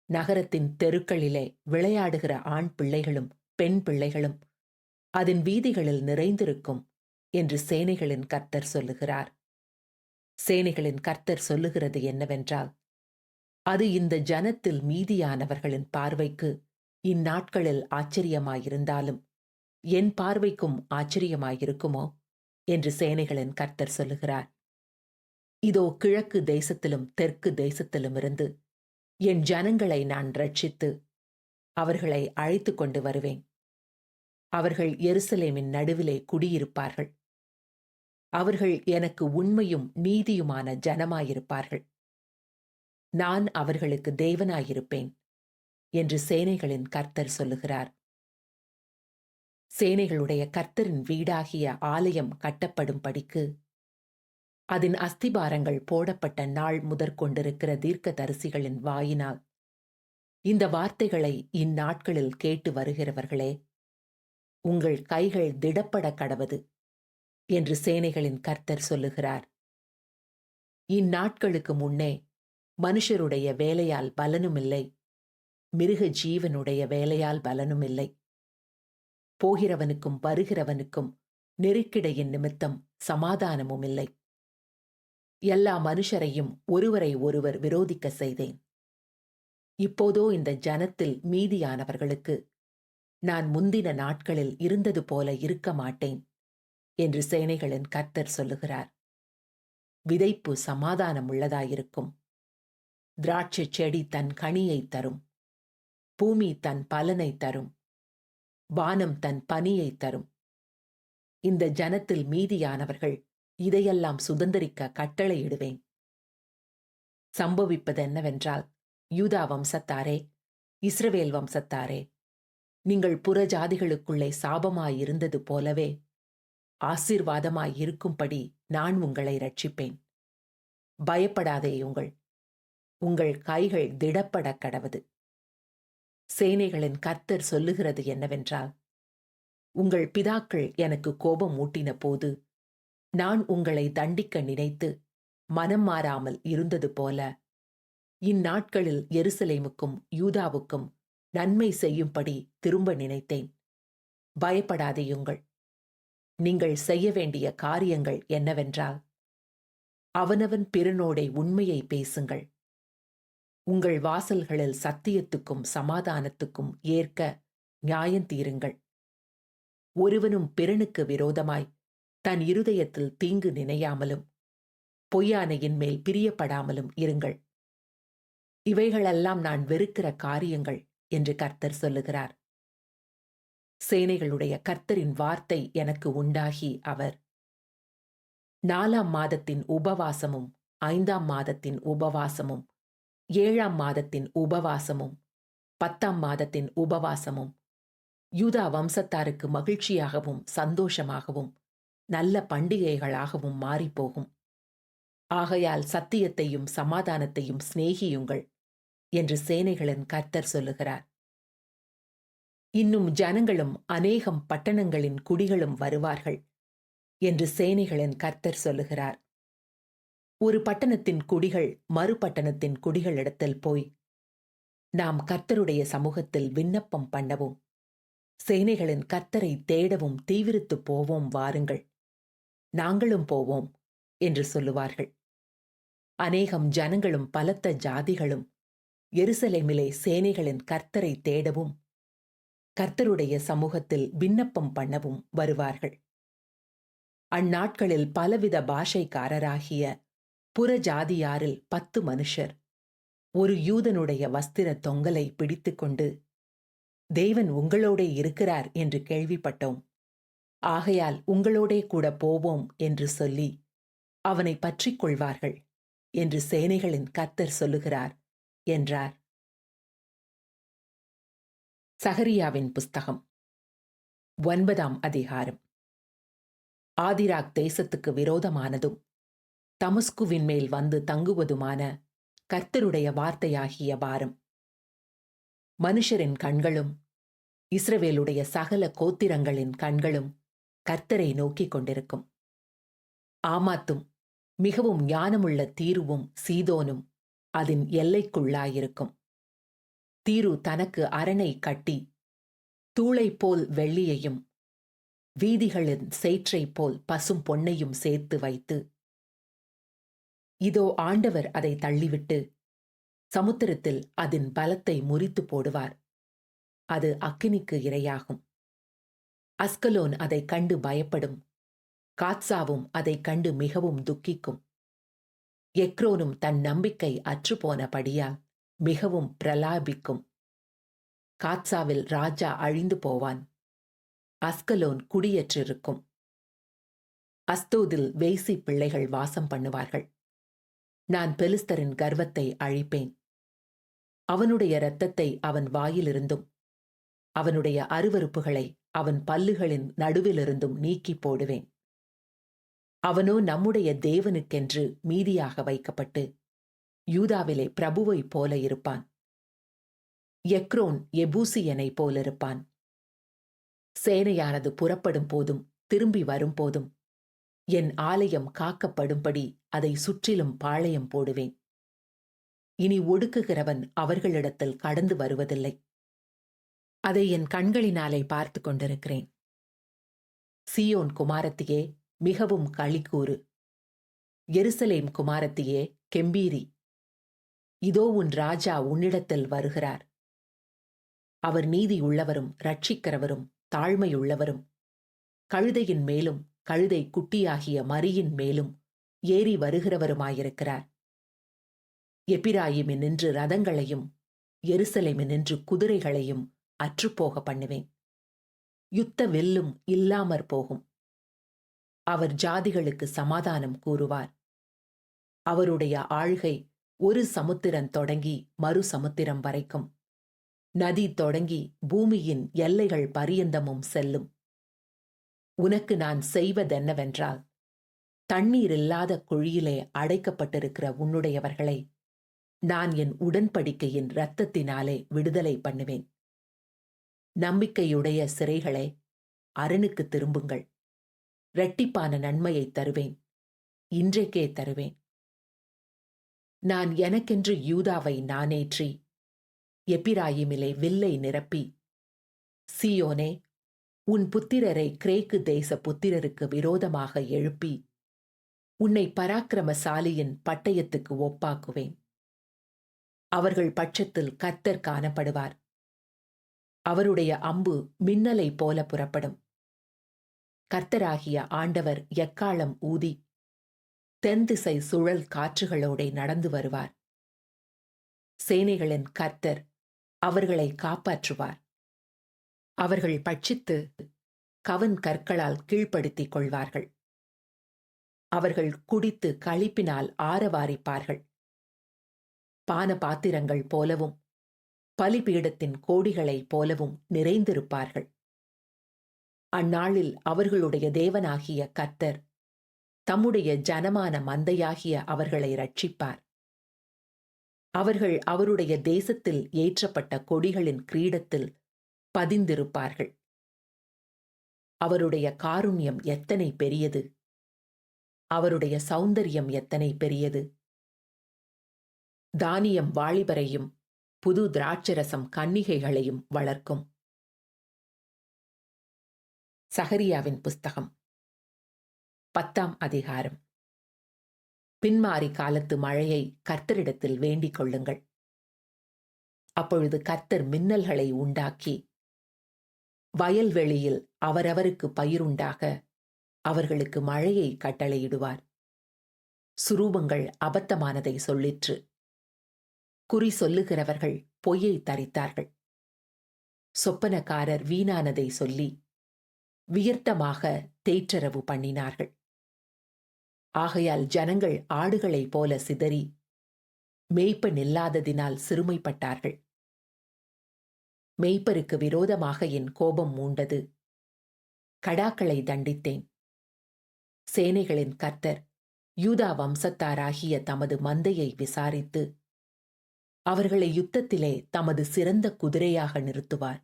நகரத்தின் தெருக்களிலே விளையாடுகிற ஆண் பிள்ளைகளும் பெண் பிள்ளைகளும் அதன் வீதிகளில் நிறைந்திருக்கும் என்று சேனைகளின் கர்த்தர் சொல்லுகிறார். சேனைகளின் கர்த்தர் சொல்லுகிறது என்னவென்றால், அது இந்த ஜனத்தில் மீதியானவர்களின் பார்வைக்கு இந்நாட்களில் ஆச்சரியமாயிருந்தாலும் என் பார்வைக்கும் ஆச்சரியமாயிருக்குமோ என்று சேனைகளின் கர்த்தர் சொல்லுகிறார். இதோ கிழக்கு தேசத்திலும் தெற்கு தேசத்திலும் இருந்து என் ஜனங்களை நான் ரட்சித்து அவர்களை அழைத்து கொண்டு வருவேன். அவர்கள் எருசலேமின் நடுவிலே குடியிருப்பார்கள். அவர்கள் எனக்கு உண்மையும் நீதியுமான ஜனமாயிருப்பார்கள். நான் அவர்களுக்கு தேவனாயிருப்பேன் என்று சேனைகளின் கர்த்தர் சொல்லுகிறார். சேனைகளுடைய கர்த்தரின் வீடாகிய ஆலயம் கட்டப்படும்படிக்கு அதன் அஸ்திபாரங்கள் போடப்பட்ட நாள் முதற்கொண்டிருக்கிற தீர்க்கதரிசிகளின் வாயினால் இந்த வார்த்தைகளை இந்நாட்களில் கேட்டு வருகிறவர்களே, உங்கள் கைகள் திடப்பட கடவது என்று சேனைகளின் கர்த்தர் சொல்லுகிறார். இந்நாட்களுக்கு முன்னே மனுஷருடைய வேலையால் பலனுமில்லை, மிருக ஜீவனுடைய வேலையால் பலனுமில்லை. போகிறவனுக்கும் வருகிறவனுக்கும் நெருக்கிடையின் நிமித்தம் சமாதானமும் இல்லை. எல்லா மனுஷரையும் ஒருவரை ஒருவர் விரோதிக்க செய்தேன். இப்போதோ இந்த ஜனத்தில் மீதியானவர்களுக்கு நான் முந்தின நாட்களில் இருந்தது போல இருக்க மாட்டேன் என்று சேனைகளின் கர்த்தர் சொல்லுகிறார். விதைப்பு சமாதானம் உள்ளதாயிருக்கும். திராட்சை செடி தன் கனியை தரும். பூமி தன் பலனை தரும். வானம் தன் பனியை தரும். இந்த ஜனத்தில் மீதியானவர்கள் இதையெல்லாம் சுதந்தரிக்க கட்டளையிடுவேன். சம்பவிப்பது என்னவென்றால், யூதா வம்சத்தாரே, இஸ்ரவேல் வம்சத்தாரே, நீங்கள் புறஜாதிகளுக்குள்ளே சாபமாயிருந்தது போலவே ஆசீர்வாதமாயிருக்கும்படி நான் உங்களை இரட்சிப்பேன். பயப்படாதேயுங்கள், உங்கள் கைகள் திடப்பட கடவது. சேனைகளின் கர்த்தர் சொல்லுகிறது என்னவென்றால், உங்கள் பிதாக்கள் எனக்கு கோபம் ஊட்டின போது நான் உங்களை தண்டிக்க நினைத்து மனம் மாறாமல் இருந்தது போல இந்நாட்களில் எருசலேமுக்கும் யூதாவுக்கும் நன்மை செய்யும்படி திரும்ப நினைத்தேன். பயப்படாதேயுங்கள். நீங்கள் செய்ய வேண்டிய காரியங்கள் என்னவென்றால், அவனவன் பிறனோடே உண்மையை பேசுங்கள். உங்கள் வாசல்களில் சத்தியத்துக்கும் சமாதானத்துக்கும் ஏற்க நியாயந்தீருங்கள். ஒருவனும் பிறனுக்கு விரோதமாய் தன் இருதயத்தில் தீங்கு நினையாமலும் பொய்யானையின் மேல் பிரியப்படாமலும் இருங்கள். இவைகளெல்லாம் நான் வெறுக்கிற காரியங்கள் என்று கர்த்தர் சொல்லுகிறார். சேனைகளுடைய கர்த்தரின் வார்த்தை எனக்கு உண்டாகி அவர், 4ஆம் மாதத்தின் உபவாசமும் 5ஆம் மாதத்தின் உபவாசமும் 7ஆம் மாதத்தின் உபவாசமும் 10ஆம் மாதத்தின் உபவாசமும் யூதா வம்சத்தாருக்கு மகிழ்ச்சியாகவும் சந்தோஷமாகவும் நல்ல பண்டிகைகளாகவும் மாறிப்போகும். ஆகையால் சத்தியத்தையும் சமாதானத்தையும் சிநேகியுங்கள் என்று சேனைகளின் கர்த்தர் சொல்லுகிறார். இன்னும் ஜனங்களும் அநேகம் பட்டணங்களின் குடிகளும் வருவார்கள் என்று சேனைகளின் கர்த்தர் சொல்லுகிறார். ஒரு பட்டணத்தின் குடிகள் மறுபட்டணத்தின் குடிகளிடத்தில் போய், நாம் கர்த்தருடைய சமூகத்தில் விண்ணப்பம் பண்ணவும் சேனைகளின் கர்த்தரை தேடவும் தீவிரித்துப் போவோம், வாருங்கள், நாங்களும் போவோம் என்று சொல்லுவார்கள். அநேகம் ஜனங்களும் பலத்த ஜாதிகளும் எருசலேமிலே சேனைகளின் கர்த்தரை தேடவும் கர்த்தருடைய சமூகத்தில் விண்ணப்பம் பண்ணவும் வருவார்கள். அந்நாட்களில் பலவித பாஷைக்காரராகிய புறஜாதியாரில் 10 மனுஷர் ஒரு யூதனுடைய வஸ்திர தொங்கலை பிடித்துக்கொண்டு, தேவன் உங்களோடே இருக்கிறார் என்று கேள்விப்பட்டோம், ஆகையால் உங்களோடே கூட போவோம் என்று சொல்லி அவனை பற்றிக் கொள்வார்கள் என்று சேனைகளின் கர்த்தர் சொல்லுகிறார் என்றார். சகரியாவின் புஸ்தகம் 9ஆம் அதிகாரம். ஆதிராக் தேசத்துக்கு விரோதமானதும் தமஸ்குவின் மேல் வந்து தங்குவதுமான கர்த்தருடைய வார்த்தையாகிய பாரம். மனுஷரின் கண்களும் இஸ்ரவேலுடைய சகல கோத்திரங்களின் கண்களும் கர்த்தரை நோக்கிக் கொண்டிருக்கும். ஆமாத்தும் மிகவும் ஞானமுள்ள தீருவும் சீதோனும் அதன் எல்லைக்குள்ளாயிருக்கும். தீரு தனக்கு அரணை கட்டி தூளைப் போல் வெள்ளியையும் வீதிகளின் சேற்றைப் போல் பசும் பொன்னையும் சேர்த்து வைத்து, இதோ ஆண்டவர் அதை தள்ளிவிட்டு சமுத்திரத்தில் அதன் பலத்தை முறித்து போடுவார். அது அக்கினிக்கு இரையாகும். அஸ்கலோன் அதைக் கண்டு பயப்படும். காத்சாவும் அதைக் கண்டு மிகவும் துக்கிக்கும். எக்ரோனும் தன் நம்பிக்கை அற்றுப்போனபடியால் மிகவும் பிரலாபிக்கும். காத்சாவில் ராஜா அழிந்து போவான். அஸ்கலோன் குடியேற்றிருக்கும். அஸ்தோதில் வேசி பிள்ளைகள் வாசம் பண்ணுவார்கள். நான் பெலிஸ்தரின் கர்வத்தை அழிப்பேன். அவனுடைய இரத்தத்தை அவன் வாயிலிருந்தும் அவனுடைய அருவருப்புகளை அவன் பல்லுகளின் நடுவிலிருந்தும் நீக்கிப் போடுவேன். அவனோ நம்முடைய தேவனுக்கென்று மீதியாக வைக்கப்பட்டு யூதாவிலே பிரபுவைப் போல இருப்பான். எக்ரோன் எபூசியனைப் போலிருப்பான். சேனையானது புறப்படும் போதும் திரும்பி வரும்போதும் என் ஆலயம் காக்கப்படும்படி அதை சுற்றிலும் பாளையம் போடுவேன். இனி ஒடுக்குகிறவன் அவர்களிடத்தில் கடந்து வருவதில்லை. அதை என் கண்களினாலே பார்த்து கொண்டிருக்கிறேன். சீயோன் குமாரத்தியே, மிகவும் களிக்கூறு. எருசலேம் குமாரத்தியே, கெம்பீரி. இதோ உன் ராஜா உன்னிடத்தில் வருகிறார். அவர் நீதியுள்ளவரும் இரட்சிக்கிறவரும் தாழ்மையுள்ளவரும் கழுதையின் மேலும் கழுதை குட்டியாகிய மரியின் மேலும் ஏறி வருகிறவருமாயிருக்கிறார். எப்பிராயிமினின்று ரதங்களையும் எருசலேமினின்று குதிரைகளையும் அற்றுப்போக பண்ணுவேன். யுத்த வெல்லும் இல்லாமற் போகும். அவர் ஜாதிகளுக்கு சமாதானம் கூறுவார். அவருடைய ஆள்கை ஒரு சமுத்திரம் தொடங்கி மறு சமுத்திரம் வரைக்கும், நதி தொடங்கி பூமியின் எல்லைகள் பரியந்தமும் செல்லும். உனக்கு நான் செய்வதென்னவென்றால், தண்ணீர் இல்லாத குழியிலே அடைக்கப்பட்டிருக்கிற உன்னுடையவர்களை நான் என் உடன்படிக்கையின் இரத்தத்தினாலே விடுதலை பண்ணுவேன். நம்பிக்கையுடைய சிறைகளே, அரணுக்கு திரும்புங்கள். இரட்டிப்பான நன்மையை தருவேன், இன்றைக்கே தருவேன். நான் எனக்கென்று யூதாவை நானேற்றி எப்பிராயிமிலே வில்லை நிரப்பி, சீயோனே, உன் புத்திரரை கிரேக்கு தேச புத்திரருக்கு விரோதமாக எழுப்பி உன்னை பராக்கிரமசாலியின் பட்டயத்துக்கு ஒப்பாக்குவேன். அவர்கள் பட்சத்தில் கர்த்தர் காணப்படுவார். அவருடைய அம்பு மின்னலை போல புறப்படும். கர்த்தராகிய ஆண்டவர் எக்காளம் ஊதி தென்திசை சுழல் காற்றுகளோடே நடந்து வருவார். சேனைகளின் கர்த்தர் அவர்களை காப்பாற்றுவார். அவர்கள் பட்சித்து கவன் கற்களால் கீழ்ப்படுத்திக் கொள்வார்கள். அவர்கள் குடித்து களிப்பினால் ஆரவாரிப்பார்கள். பான பாத்திரங்கள் போலவும் பலிபீடத்தின் கோடிகளைப் போலவும் நிறைந்திருப்பார்கள். அந்நாளில் அவர்களுடைய தேவனாகிய கர்த்தர் தம்முடைய ஜனமான மந்தையாகிய அவர்களை இரட்சிப்பார். அவர்கள் அவருடைய தேசத்தில் ஏற்றப்பட்ட கொடிகளின் கிரீடத்தில் பதிந்திருப்பார்கள். அவருடைய காருண்யம் எத்தனை பெரியது! அவருடைய சௌந்தரியம் எத்தனை பெரியது! தானியம் வாலிபரையும் புது திராட்சரசம் கன்னிகைகளையும் வளர்க்கும். சகரியாவின் புஸ்தகம் 10ஆம் அதிகாரம். பின்மாறி காலத்து மழையை கர்த்தரிடத்தில் வேண்டிக் கொள்ளுங்கள். அப்பொழுது கர்த்தர் மின்னல்களை உண்டாக்கி வயல்வெளியில் அவரவருக்கு பயிருண்டாக அவர்களுக்கு மழையை கட்டளையிடுவார். சுரூபங்கள் அபத்தமானதை சொல்லிற்று. குறி சொல்லுகிறவர்கள் பொய்யை தரித்தார்கள். சொப்பனக்காரர் வீணானதை சொல்லி வியர்த்தமாக தேற்றரவு பண்ணினார்கள். ஆகையால் ஜனங்கள் ஆடுகளைப் போல சிதறி மேய்ப்பன் இல்லாததினால் சிறுமைப்பட்டார்கள். மேய்ப்பருக்கு விரோதமாக என் கோபம் மூண்டது. கடாக்களை தண்டித்தேன். சேனைகளின் கர்த்தர் யூதா வம்சத்தாராகிய தமது மந்தையை விசாரித்து அவர்களை யுத்தத்திலே தமது சிறந்த குதிரையாக நிறுத்துவார்.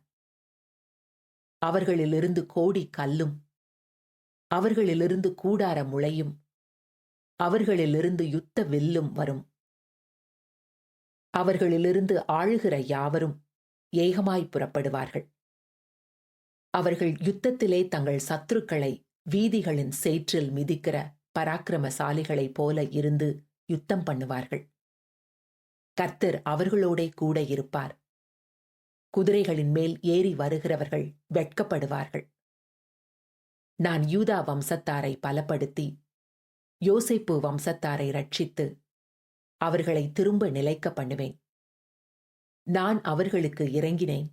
அவர்களிலிருந்து கோடி கல்லும் அவர்களிலிருந்து கூடார முளையும் அவர்களிலிருந்து யுத்த வில்லும் வரும். அவர்களிலிருந்து ஆளுகிற யாவரும் ஏகமாய் புறப்படுவார்கள். அவர்கள் யுத்தத்திலே தங்கள் சத்துருக்களை வீதிகளின் சேற்றில் மிதிக்கிற பராக்கிரமசாலிகளைப் போல இருந்து யுத்தம் பண்ணுவார்கள். கர்த்தர் அவர்களோடே கூட இருப்பார். குதிரைகளின் மேல் ஏறி வருகிறவர்கள் வெட்கப்படுவார்கள். நான் யூதா வம்சத்தாரை பலப்படுத்தி யோசேப்பு வம்சத்தாரை ரட்சித்து அவர்களை திரும்ப நிலைக்க பண்ணுவேன். நான் அவர்களுக்கு இறங்கினேன்.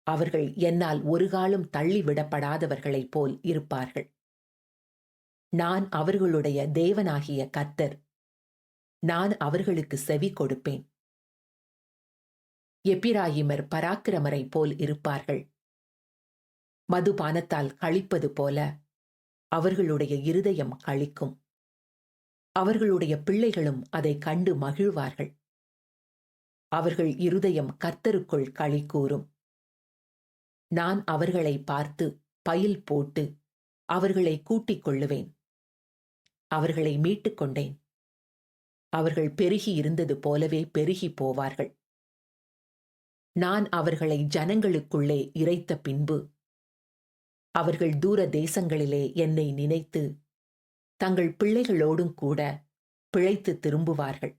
அவர்கள் என்னால் ஒருகாலும் தள்ளிவிடப்படாதவர்களைப் போல் இருப்பார்கள். நான் அவர்களுடைய தேவனாகிய கர்த்தர். நான் அவர்களுக்கு செவி கொடுப்பேன். எப்பிராயிமர் பராக்கிரமரைப் போல் இருப்பார்கள். மதுபானத்தால் களிப்பது போல அவர்களுடைய இருதயம் களிக்கும். அவர்களுடைய பிள்ளைகளும் அதைக் கண்டு மகிழ்வார்கள். அவர்கள் இருதயம் கர்த்தருக்குள் களிகூரும். நான் அவர்களை பார்த்து பயில் போட்டு அவர்களை கூட்டிக் கொள்ளுவேன். அவர்களை மீட்டுக் கொண்டேன். அவர்கள் பெருகி இருந்தது போலவே பெருகி போவார்கள். நான் அவர்களை ஜனங்களுக்குள்ளே இறைத்த பின்பு அவர்கள் தூர தேசங்களிலே என்னை நினைத்து தங்கள் பிள்ளைகளோடும் கூட பிழைத்து திரும்புவார்கள்.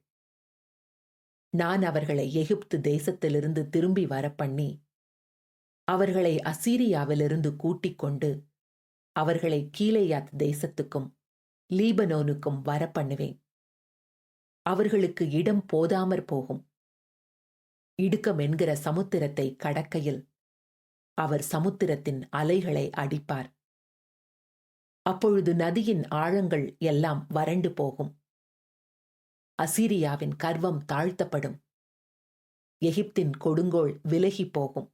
நான் அவர்களை எகிப்து தேசத்திலிருந்து திரும்பி வரப்பண்ணி அவர்களை அசீரியாவிலிருந்து கூட்டிக் கொண்டு அவர்களை கீலேயாத் தேசத்துக்கும் லீபனோனுக்கும் வரப்பண்ணுவேன். அவர்களுக்கு இடம் போதாமற் போகும். இடுக்கம் என்கிற சமுத்திரத்தை கடக்கையில் அவர் சமுத்திரத்தின் அலைகளை அடிப்பார். அப்பொழுது நதியின் ஆழங்கள் எல்லாம் வறண்டு போகும். அசீரியாவின் கர்வம் தாழ்த்தப்படும். எகிப்தின் கொடுங்கோல் விலகி போகும்.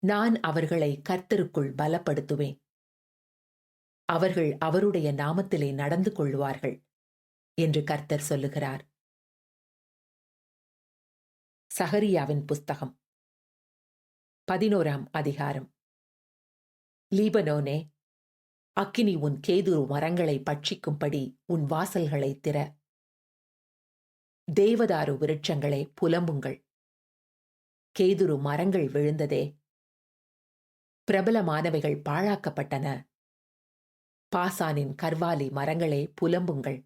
நான் அவர்களை கர்த்தருக்குள் பலப்படுத்துவேன். அவர்கள் அவருடைய நாமத்திலே நடந்து கொள்வார்கள் என்று கர்த்தர் சொல்லுகிறார். சகரியாவின் புஸ்தகம் 11ஆம் அதிகாரம். லீபனோனே, அக்கினி உன் கேதுரு மரங்களை பட்சிக்கும்படி உன் வாசல்களை திற. தேவதாரு விருட்சங்களே புலம்புங்கள். கேதுரு மரங்கள் விழுந்ததே, பிரபலமானவைகள் பாழாக்கப்பட்டன. பாசானின் கர்வாலி மரங்களே புலம்புங்கள்.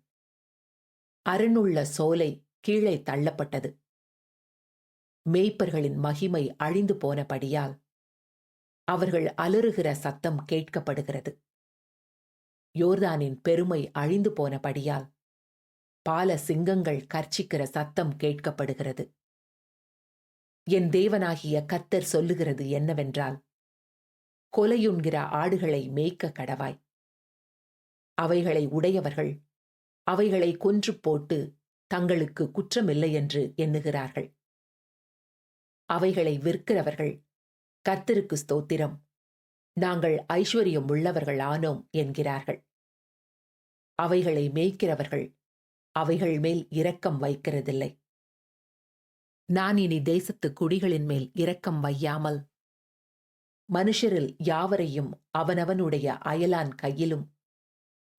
அரணுள்ள சோலை கீழே தள்ளப்பட்டது. மேய்ப்பர்களின் மகிமை அழிந்து போனபடியால் அவர்கள் அலறுகிற சத்தம் கேட்கப்படுகிறது. யோர்தானின் பெருமை அழிந்து போனபடியால் பால சிங்கங்கள் கர்ச்சிக்கிற சத்தம் கேட்கப்படுகிறது. என் தேவனாகிய கர்த்தர் சொல்லுகிறது என்னவென்றால், கொலையுண்கிற ஆடுகளை மேய்க்க கடவாய். அவைகளை உடையவர்கள் அவைகளை கொன்று போட்டு தங்களுக்கு குற்றமில்லை என்று எண்ணுகிறார்கள். அவைகளை விற்கிறவர்கள் கர்த்தருக்கு ஸ்தோத்திரம், நாங்கள் ஐஸ்வர்யம் உள்ளவர்கள் ஆனோம் என்கிறார்கள். அவைகளை மேய்க்கிறவர்கள் அவைகள் மேல் இரக்கம் வைக்கிறதில்லை. நான் இனி தேசத்து குடிகளின் மேல் இரக்கம் வையாமல் மனுஷரில் யாவரையும் அவனவனுடைய அயலான் கையிலும்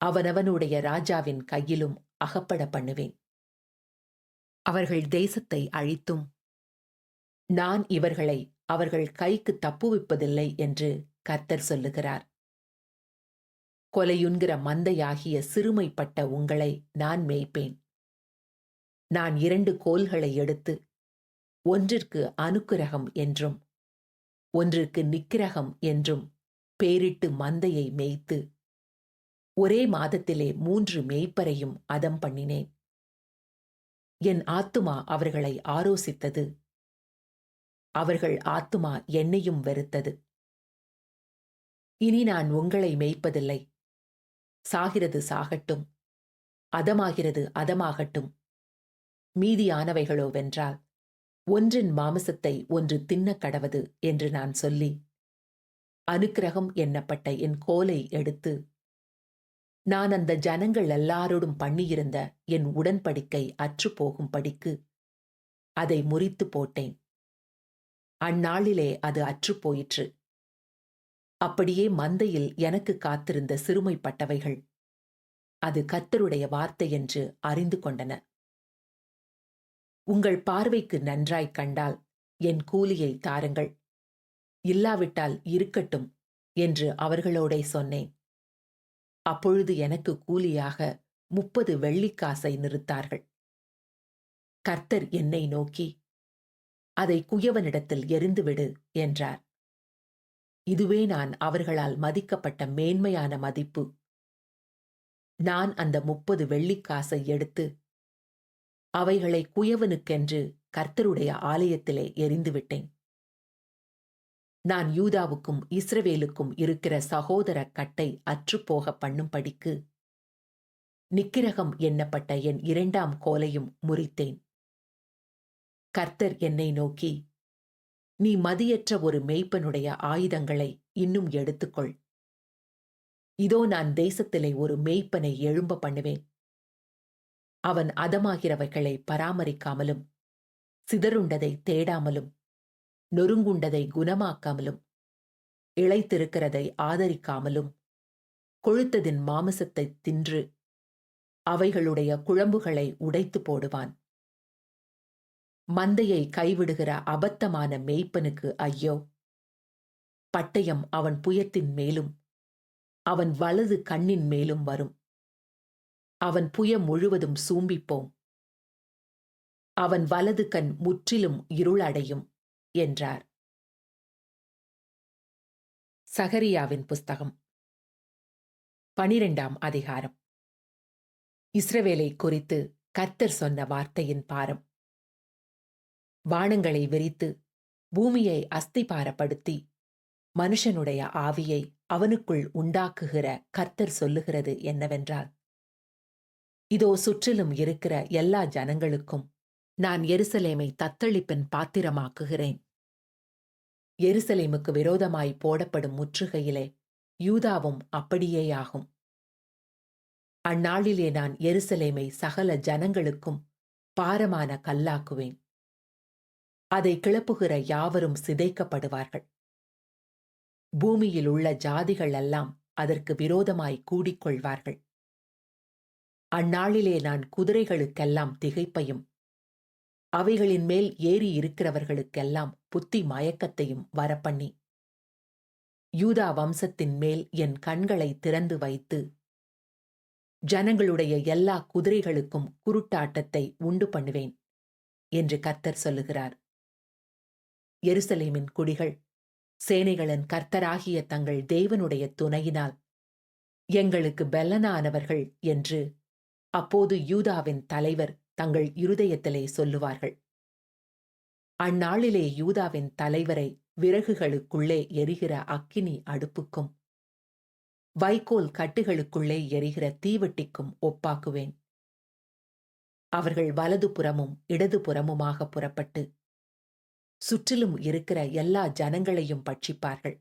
அவனவனுடைய ராஜாவின் கையிலும் அகப்பட பண்ணுவேன். அவர்கள் தேசத்தை அழித்தும் நான் இவர்களை அவர்கள் கைக்கு தப்புவிப்பதில்லை என்று கர்த்தர் சொல்லுகிறார். கொலையுண்கிற மந்தையாகிய சிறுமைப்பட்ட உங்களை நான் மேய்ப்பேன். நான் 2 கோல்களை எடுத்து ஒன்றிற்கு அனுக்கிரகம் என்றும் ஒன்றிற்கு நிக்கிரகம் என்றும் பேரிட்டு மந்தையை மேய்த்து ஒரே மாதத்திலே 3 மேய்ப்பரையும் அதம் பண்ணினேன். என் ஆத்துமா அவர்களை ஆரோசித்தது. அவர்கள் ஆத்துமா என்னையும் வெறுத்தது. இனி நான் உங்களை மேய்ப்பதில்லை. சாகிறது சாகட்டும், அதமாகிறது அதமாகட்டும். மீதியானவைகளோ வென்றால் ஒன்றின் மாமிசத்தை ஒன்று தின்னக் கடவது என்று நான் சொல்லி அனுக்கிரகம் எண்ணப்பட்ட என் கோலை எடுத்து நான் அந்த ஜனங்கள் எல்லாரோடும் பண்ணியிருந்த என் உடன்படிக்கை அற்றுப்போகும்படிக்கு அதை முறித்து போட்டேன். அந்நாளிலே அது அற்றுப்போயிற்று. அப்படியே மந்தையில் எனக்கு காத்திருந்த சிறுமைப்பட்டவைகள் அது கர்த்தருடைய வார்த்தை என்று அறிந்து கொண்டன. உங்கள் பார்வைக்கு நன்றாய்க் கண்டால் என் கூலியை தாருங்கள், இல்லாவிட்டால் இருக்கட்டும் என்று அவர்களோடே சொன்னேன். அப்பொழுது எனக்கு கூலியாக 30 வெள்ளிக்காசை நிறுத்தார்கள். கர்த்தர் என்னை நோக்கி, அதை குயவனிடத்தில் எறிந்துவிடு என்றார். இதுவே நான் அவர்களால் மதிக்கப்பட்ட மேன்மையான மதிப்பு. நான் அந்த 30 வெள்ளிக்காசை எடுத்து அவைகளை குயவனுக்கென்று கர்த்தருடைய ஆலயத்திலே எறிந்துவிட்டேன். நான் யூதாவுக்கும் இஸ்ரவேலுக்கும் இருக்கிற சகோதர கட்டை அற்றுப்போக பண்ணும்படிக்கு நிக்கிரகம் எண்ணப்பட்ட என் 2ஆம் கோலையும் முறித்தேன். கர்த்தர் என்னை நோக்கி, நீ மதியற்ற ஒரு மேய்ப்பனுடைய ஆயுதங்களை இன்னும் எடுத்துக்கொள். இதோ நான் தேசத்திலே ஒரு மேய்ப்பனை எழும்ப பண்ணுவேன். அவன் அதமாகிறவைகளை பராமரிக்காமலும், சிதறுண்டதை தேடாமலும், நொறுங்குண்டதை குணமாக்காமலும், இளைத்திருக்கிறதை ஆதரிக்காமலும், கொழுத்ததின் மாமிசத்தைத் தின்று அவைகளுடைய குழம்புகளை உடைத்து போடுவான். மந்தையை கைவிடுகிற அபத்தமான மேய்ப்பனுக்கு ஐயோ! பட்டயம் அவன் புயத்தின் மேலும் அவன் வலது கண்ணின் மேலும் வரும். அவன் புய முழுவதும் சூம்பிப்போம். அவன் வலது கண் முற்றிலும் இருளடையும் என்றார். சகரியாவின் புஸ்தகம் 12ஆம் அதிகாரம். இஸ்ரவேலை குறித்து கர்த்தர் சொன்ன வார்த்தையின் பாரம். வானங்களை விரித்து பூமியை அஸ்திபாரப்படுத்தி மனுஷனுடைய ஆவியை அவனுக்குள் உண்டாக்குகிற கர்த்தர் சொல்லுகிறது என்னவென்றால், இதோ சுற்றிலும் இருக்கிற எல்லா ஜனங்களுக்கும் நான் எருசலேமை தத்தளிப்பின் பாத்திரமாக்குகிறேன். எருசலேமுக்கு விரோதமாய் போடப்படும் முற்றுகையிலே யூதாவும் அப்படியேயாகும். அந்நாளிலே நான் எருசலேமை சகல ஜனங்களுக்கும் பாரமான கல்லாக்குவேன். அதை கிளப்புகிற யாவரும் சிதைக்கப்படுவார்கள். பூமியில் உள்ள ஜாதிகள் எல்லாம் அதற்கு விரோதமாய் கூடிக்கொள்வார்கள். அந்நாளிலே நான் குதிரைகளுக்கெல்லாம் திகைப்பையும், அவைகளின் மேல் ஏறி இருக்கிறவர்களுக்கெல்லாம் புத்தி மயக்கத்தையும் வரப்பண்ணி, யூதா வம்சத்தின் மேல் என் கண்களை திறந்து வைத்து, ஜனங்களுடைய எல்லா குதிரைகளுக்கும் குருட்டாட்டத்தை உண்டு பண்ணுவேன் என்று கர்த்தர் சொல்லுகிறார். எருசலேமின் குடிகள் சேனைகளின் கர்த்தராகிய தங்கள் தேவனுடைய துணையினால் எங்களுக்கு பெலனானவர்கள் என்று அப்போது யூதாவின் தலைவர் தங்கள் இருதயத்திலே சொல்லுவார்கள். அந்நாளிலே யூதாவின் தலைவரை விறகுகளுக்குள்ளே எரிகிற அக்கினி அடுப்புக்கும் வைக்கோல் கட்டுகளுக்குள்ளே எரிகிற தீவெட்டிக்கும் ஒப்பாக்குவேன். அவர்கள் வலதுபுறமும் இடதுபுறமுமாக புறப்பட்டு சுற்றிலும் இருக்கிற எல்லா ஜனங்களையும் பட்சிப்பார்கள்.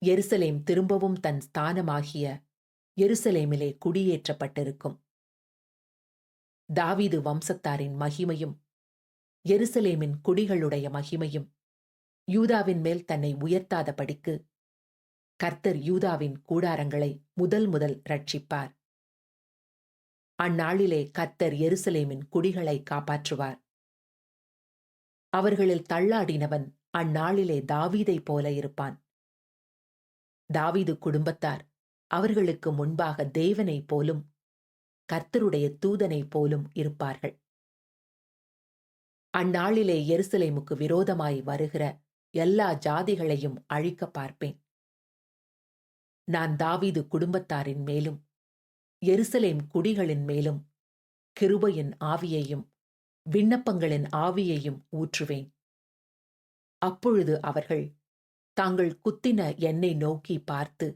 எருசலேம் திரும்பவும் தன் ஸ்தானமாகிய எருசலேமிலே குடியேற்றப்பட்டிருக்கும். தாவீது வம்சத்தாரின் மகிமையும் எருசலேமின் குடிகளுடைய மகிமையும் யூதாவின் மேல் தன்னை உயர்த்தாதபடிக்கு கர்த்தர் யூதாவின் கூடாரங்களை முதல் ரட்சிப்பார். அந்நாளிலே கர்த்தர் எருசலேமின் குடிகளை காப்பாற்றுவார். அவர்களில் தள்ளாடினவன் அந்நாளிலே தாவீதைப் போல இருப்பான். தாவீது குடும்பத்தார் அவர்களுக்கு முன்பாக தேவனைப் போலும் கர்த்தருடைய தூதனைப் போலும் இருப்பார்கள். அந்நாளிலே எருசலேமுக்கு விரோதமாய் வருகிற எல்லா ஜாதிகளையும் அழிக்க பார்ப்பேன். நான் தாவீது குடும்பத்தாரின் மேலும் எருசலேம் குடிகளின் மேலும் கிருபையின் ஆவியையும் விண்ணப்பங்களின் ஆவியையும் ஊற்றுவேன். அப்பொழுது அவர்கள் தாங்கள் குத்தின என்னை நோக்கி பார்த்து,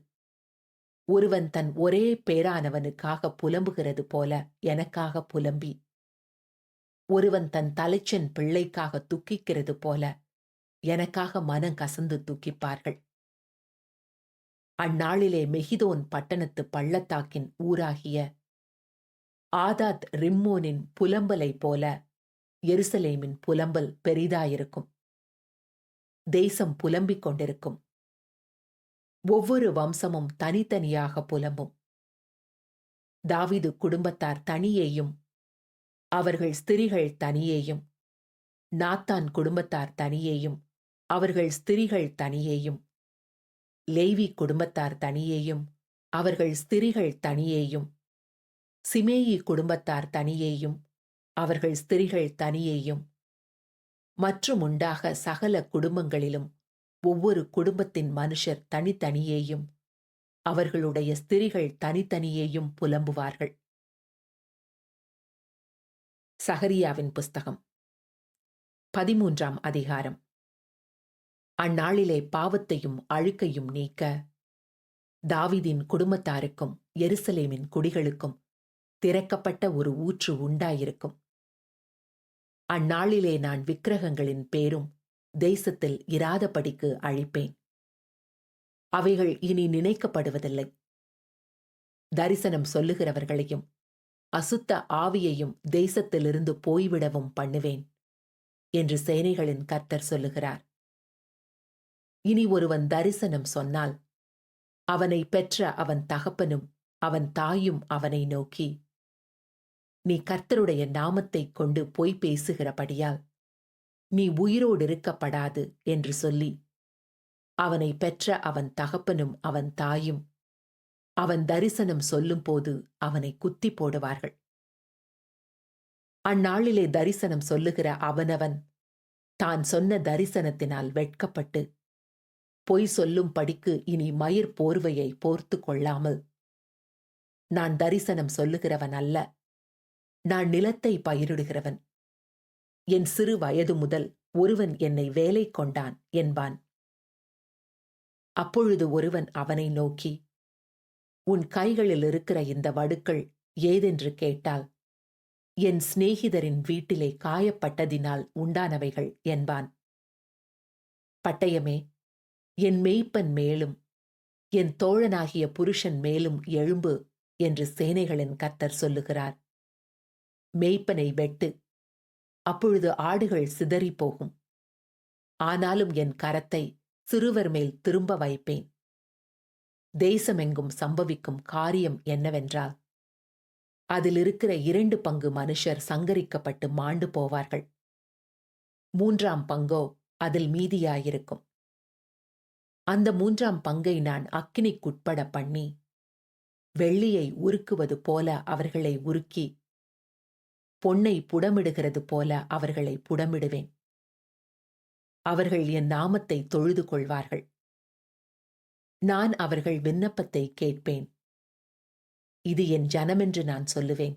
ஒருவன் தன் ஒரே பேரானவனுக்காக புலம்புகிறது போல எனக்காக புலம்பி, ஒருவன் தன் தலைச்சன் பிள்ளைக்காக துக்கிக்கிறது போல எனக்காக மனம் கசந்து துக்கிப்பார்கள். அந்நாளிலே மெகிதோன் பட்டணத்து பள்ளத்தாக்கின் ஊராகிய ஆதாத் ரிம்மோனின் புலம்பலை போல எருசலேமின் புலம்பல் பெரிதாயிருக்கும். தேசம் புலம்பிக் கொண்டிருக்கும். ஒவ்வொரு வம்சமும் தனித்தனியாக புலம்பும். தாவீது குடும்பத்தார் தனியேயும் அவர்கள் ஸ்திரீகள் தனியேயும், நாத்தான் குடும்பத்தார் தனியேயும் அவர்கள் ஸ்திரீகள் தனியேயும், லேவி குடும்பத்தார் தனியேயும் அவர்கள் ஸ்திரீகள் தனியேயும், சிமேயி குடும்பத்தார் தனியேயும் அவர்கள் ஸ்திரீகள் தனியேயும், மற்றும் உண்டாக சகல குடும்பங்களிலும் ஒவ்வொரு குடும்பத்தின் மனுஷர் தனித்தனியேயும் அவர்களுடைய ஸ்திரீகள் தனித்தனியேயும் புலம்புவார்கள். சகரியாவின் புஸ்தகம் 13ஆம் அதிகாரம். அந்நாளிலே பாவத்தையும் அழுக்கையும் நீக்க தாவீதின் குடும்பத்தாருக்கும் எருசலேமின் குடிகளுக்கும் திறக்கப்பட்ட ஒரு ஊற்று உண்டாயிருக்கும். அந்நாளிலே நான் விக்கிரகங்களின் பேரும் தேசத்தில் இராதபடிக்கு அழிப்பேன். அவைகள் இனி நினைக்கப்படுவதில்லை. தரிசனம் சொல்லுகிறவர்களையும் அசுத்த ஆவியையும் தேசத்திலிருந்து போய்விடவும் பண்ணுவேன் என்று சேனைகளின் கர்த்தர் சொல்லுகிறார். இனி ஒருவன் தரிசனம் சொன்னால் அவனை பெற்ற அவன் தகப்பனும் அவன் தாயும் அவனை நோக்கி, நீ கர்த்தருடைய நாமத்தைக் கொண்டு பொய் பேசுகிறபடியால் நீ உயிரோடிருக்கப்படாது என்று சொல்லி அவனை பெற்ற அவன் தகப்பனும் அவன் தாயும் அவன் தரிசனம் சொல்லும்போது அவனை குத்தி போடுவார்கள். அந்நாளிலே தரிசனம் சொல்லுகிற அவனவன் தான் சொன்ன தரிசனத்தினால் வெட்கப்பட்டு பொய் சொல்லும் படிக்கு இனி மயிர் போர்வையை போர்த்து கொள்ளாமல், நான் தரிசனம் சொல்லுகிறவன் அல்ல, நான் நிலத்தை பயிரிடுகிறவன், என் சிறு வயது முதல் ஒருவன் என்னை வேலை கொண்டான் என்பான். அப்பொழுது ஒருவன் அவனை நோக்கி, உன் கைகளில் இருக்கிற இந்த வடுக்கள் ஏதென்று கேட்டால், என் சிநேகிதரின் வீட்டிலே காயப்பட்டதினால் உண்டானவைகள் என்பான். பட்டயமே, என் மேய்ப்பன் மேலும் என் தோழனாகிய புருஷன் மேலும் எழும்பு என்று சேனைகளின் கர்த்தர் சொல்லுகிறார். மேய்ப்பனை வெட்டு, அப்பொழுது ஆடுகள் சிதறிப்போகும். ஆனாலும் என் கரத்தை சிறுவர் மேல் திரும்ப வைப்பேன். தேசமெங்கும் சம்பவிக்கும் காரியம் என்னவென்றால், அதில் இருக்கிற 2 பங்கு மனுஷர் சங்கரிக்கப்பட்டு மாண்டு போவார்கள். 3ஆம் பங்கோ அதில் மீதியாயிருக்கும். அந்த 3ஆம் பங்கை நான் அக்கினிக்குட்பட பண்ணி, வெள்ளியை உருக்குவது போல அவர்களை உருக்கி, பொன்னை புடமிடுகிறது போல அவர்களை புடமிடுவேன். அவர்கள் என் நாமத்தை தொழுது கொள்வார்கள். நான் அவர்கள் விண்ணப்பத்தை கேட்பேன். இது என் ஜனமென்று நான் சொல்லுவேன்.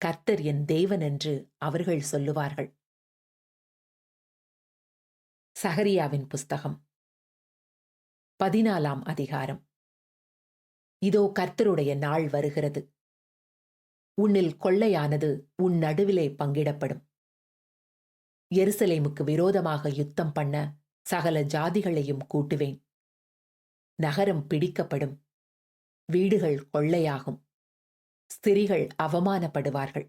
கர்த்தர் என் தேவன் என்று அவர்கள் சொல்லுவார்கள். சகரியாவின் புஸ்தகம் 14ஆம் அதிகாரம். இதோ கர்த்தருடைய நாள் வருகிறது. உன்னில் கொள்ளையானது உன் நடுவிலே பங்கிடப்படும். எருசலேமுக்கு விரோதமாக யுத்தம் பண்ண சகல ஜாதிகளையும் கூட்டுவேன். நகரம் பிடிக்கப்படும். வீடுகள் கொள்ளையாகும். ஸ்திரீகள் அவமானப்படுவார்கள்.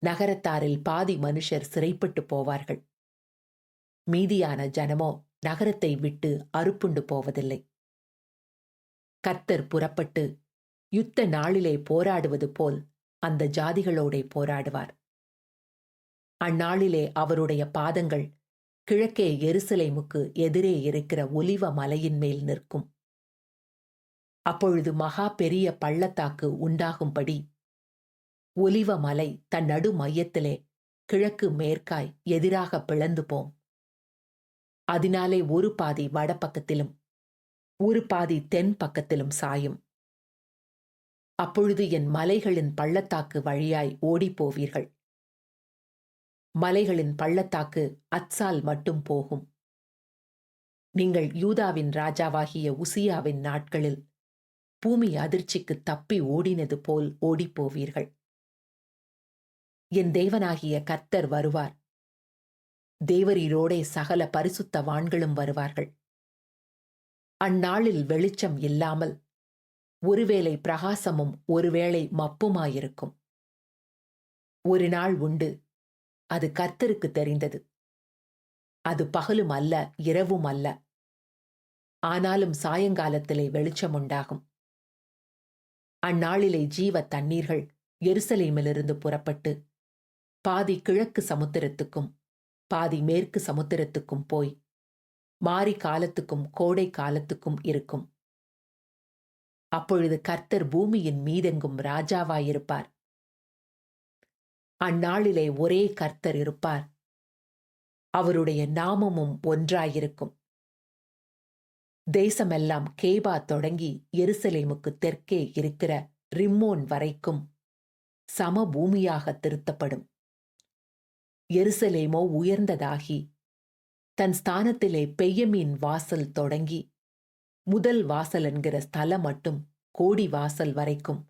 நகரத்தாரில் பாதி மனுஷர் சிறைப்பட்டு போவார்கள். மீதியான ஜனமோ நகரத்தை விட்டு அறுப்புண்டு போவதில்லை. கர்த்தர் புறப்பட்டு யுத்த நாளிலே போராடுவது போல் அந்த ஜாதிகளோடே போராடுவார். அந்நாளிலே அவருடைய பாதங்கள் கிழக்கே எருசலேமுக்கு எதிரே இருக்கிற ஒலிவ மலையின் மேல் நிற்கும். அப்பொழுது மகா பெரிய பள்ளத்தாக்கு உண்டாகும்படி ஒலிவ மலை தன் நடு மையத்திலே கிழக்கு மேற்காய் எதிராக பிளந்து போம். அதனாலே ஒரு பாதி வடபக்கத்திலும் ஒரு பாதி தென் பக்கத்திலும் சாயும். அப்பொழுது என் மலைகளின் பள்ளத்தாக்கு வழியாய் ஓடிப்போவீர்கள். மலைகளின் பள்ளத்தாக்கு அத்சால் மட்டும் போகும். நீங்கள் யூதாவின் ராஜாவாகிய உசியாவின் நாட்களில் பூமி அதிர்ச்சிக்கு தப்பி ஓடினது போல் ஓடிப்போவீர்கள். என் தேவனாகிய கர்த்தர் வருவார். தேவரீரோடே சகல பரிசுத்தவான்களும் வருவார்கள். அந்நாளில் வெளிச்சம் இல்லாமல் ஒருவேளை பிரகாசமும் ஒருவேளை மப்புமாயிருக்கும். ஒரு நாள் உண்டு, அது கர்த்தருக்கு தெரிந்தது. அது பகலும் அல்ல, இரவும் அல்ல. ஆனாலும் சாயங்காலத்திலே வெளிச்சம் உண்டாகும். அந்நாளிலே ஜீவ தண்ணீர்கள் எருசலேமிலிருந்து புறப்பட்டு பாதி கிழக்கு சமுத்திரத்துக்கும் பாதி மேற்கு சமுத்திரத்துக்கும் போய் மாரி காலத்துக்கும் கோடை காலத்துக்கும் இருக்கும். அப்பொழுது கர்த்தர் பூமியின் மீதெங்கும் ராஜாவாயிருப்பார். அந்நாளிலே ஒரே கர்த்தர் இருப்பார். அவருடைய நாமமும் ஒன்றாயிருக்கும். தேசமெல்லாம் கேபா தொடங்கி எருசலேமுக்கு தெற்கே இருக்கிற ரிம்மோன் வரைக்கும் சமபூமியாக திருத்தப்படும். எருசலேமோ உயர்ந்ததாகி தன் ஸ்தானத்திலே பெய்யமீன் வாசல் தொடங்கி முதல் வாசல் என்கிற ஸ்தலம் மட்டும் கோடி வாசல் வரைக்கும்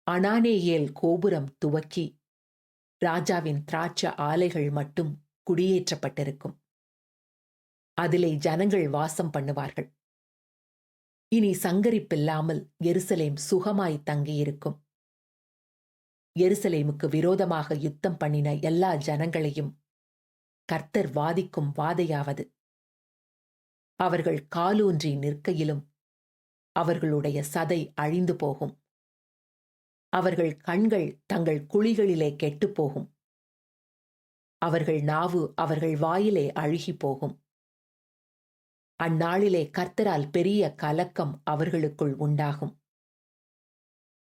அனானேயேல் கோபுரம் துவக்கி ராஜாவின் திராட்ச ஆலைகள் மட்டும் குடியேற்றப்பட்டிருக்கும். அதிலே ஜனங்கள் வாசம் பண்ணுவார்கள். இனி சங்கரிப்பில்லாமல் எருசலேம் சுகமாய் தங்கியிருக்கும். எருசலேமுக்கு விரோதமாக யுத்தம் பண்ணின எல்லா ஜனங்களையும் கர்த்தர் வாதிக்கும் வாதையாவது, அவர்கள் காலூன்றி நிற்கையிலும் அவர்களுடைய சதை அழிந்து போகும். அவர்கள் கண்கள் தங்கள் குழிகளிலே கெட்டுப்போகும். அவர்கள் நாவு அவர்கள் வாயிலே அழுகி போகும். அந்நாளிலே கர்த்தரால் பெரிய கலக்கம் அவர்களுக்குள் உண்டாகும்.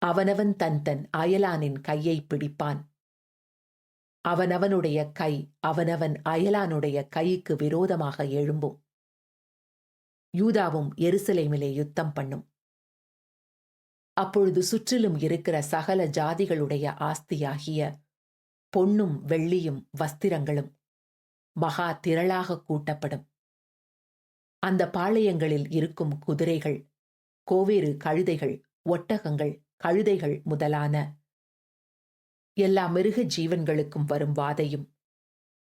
அவனவன் தன் தன் அயலானின் கையை பிடிப்பான். அவனவனுடைய கை அவனவன் அயலானுடைய கைக்கு விரோதமாக எழும்பும். யூதாவும் எருசலேமிலே யுத்தம் பண்ணும். அப்பொழுது சுற்றிலும் இருக்கிற சகல ஜாதிகளுடைய ஆஸ்தியாகிய பொன்னும் வெள்ளியும் வஸ்திரங்களும் மகா திரளாக கூட்டப்படும். அந்த பாளையங்களில் இருக்கும் குதிரைகள், கோவேறு கழுதைகள், ஒட்டகங்கள், கழுதைகள் முதலான எல்லா மிருக ஜீவன்களுக்கும் வரும் வாதையும்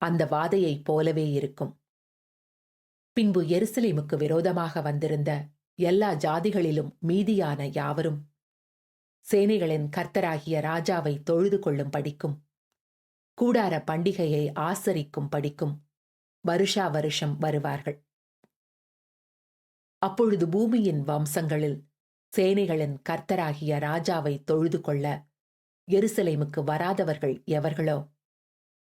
அந்த வாதையைப் போலவே இருக்கும். பின்பு எருசலேமுக்கு விரோதமாக வந்திருந்த எல்லா ஜாதிகளிலும் மீதியான யாவரும் சேனைகளின் கர்த்தராகிய ராஜாவை தொழுது கொள்ளும் படிக்கும், கூடார பண்டிகையை ஆசரிக்கும் படிக்கும் வருஷா வருஷம் வருவார்கள். அப்பொழுது பூமியின் வம்சங்களில் சேனைகளின் கர்த்தராகிய ராஜாவை தொழுது கொள்ள எருசலேமுக்கு வராதவர்கள் எவர்களோ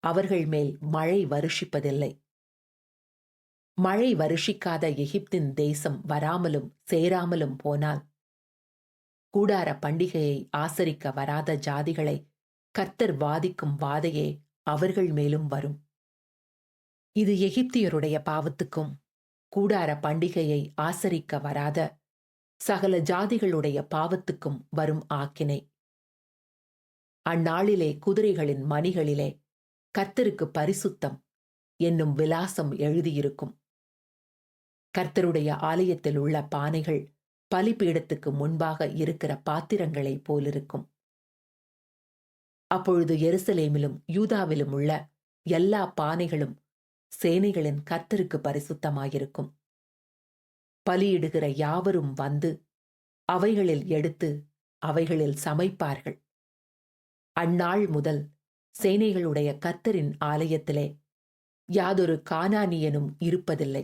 அவர்கள் மேல் மழை வருஷிப்பதில்லை. மழை வருஷிக்காத எகிப்தின் தேசம் வராமலும் சேராமலும் போனால் கூடார பண்டிகையை ஆசரிக்க வராத ஜாதிகளை கர்த்தர் வாதிக்கும் வாதையே அவர்கள் மேலும் வரும். இது எகிப்தியருடைய பாவத்துக்கும் கூடார பண்டிகையை ஆசரிக்க வராத சகல ஜாதிகளுடைய பாவத்துக்கும் வரும் ஆக்கினை. அந்நாளிலே குதிரைகளின் மணிகளிலே கர்த்தருக்கு பரிசுத்தம் என்னும் விலாசம் எழுதியிருக்கும். கர்த்தருடைய ஆலயத்தில் உள்ள பானைகள் பலிபீடத்துக்கு முன்பாக இருக்கிற பாத்திரங்களைப் போலிருக்கும். அப்பொழுது எருசலேமிலும் யூதாவிலும் உள்ள எல்லா பானைகளும் சேனைகளின் கர்த்தருக்கு பரிசுத்தமாயிருக்கும். பலியிடுகிற யாவரும் வந்து அவைகளில் எடுத்து அவைகளில் சமைப்பார்கள். அந்நாள் முதல் சேனைகளுடைய கர்த்தரின் ஆலயத்திலே யாதொரு கானானியனும் இருப்பதில்லை.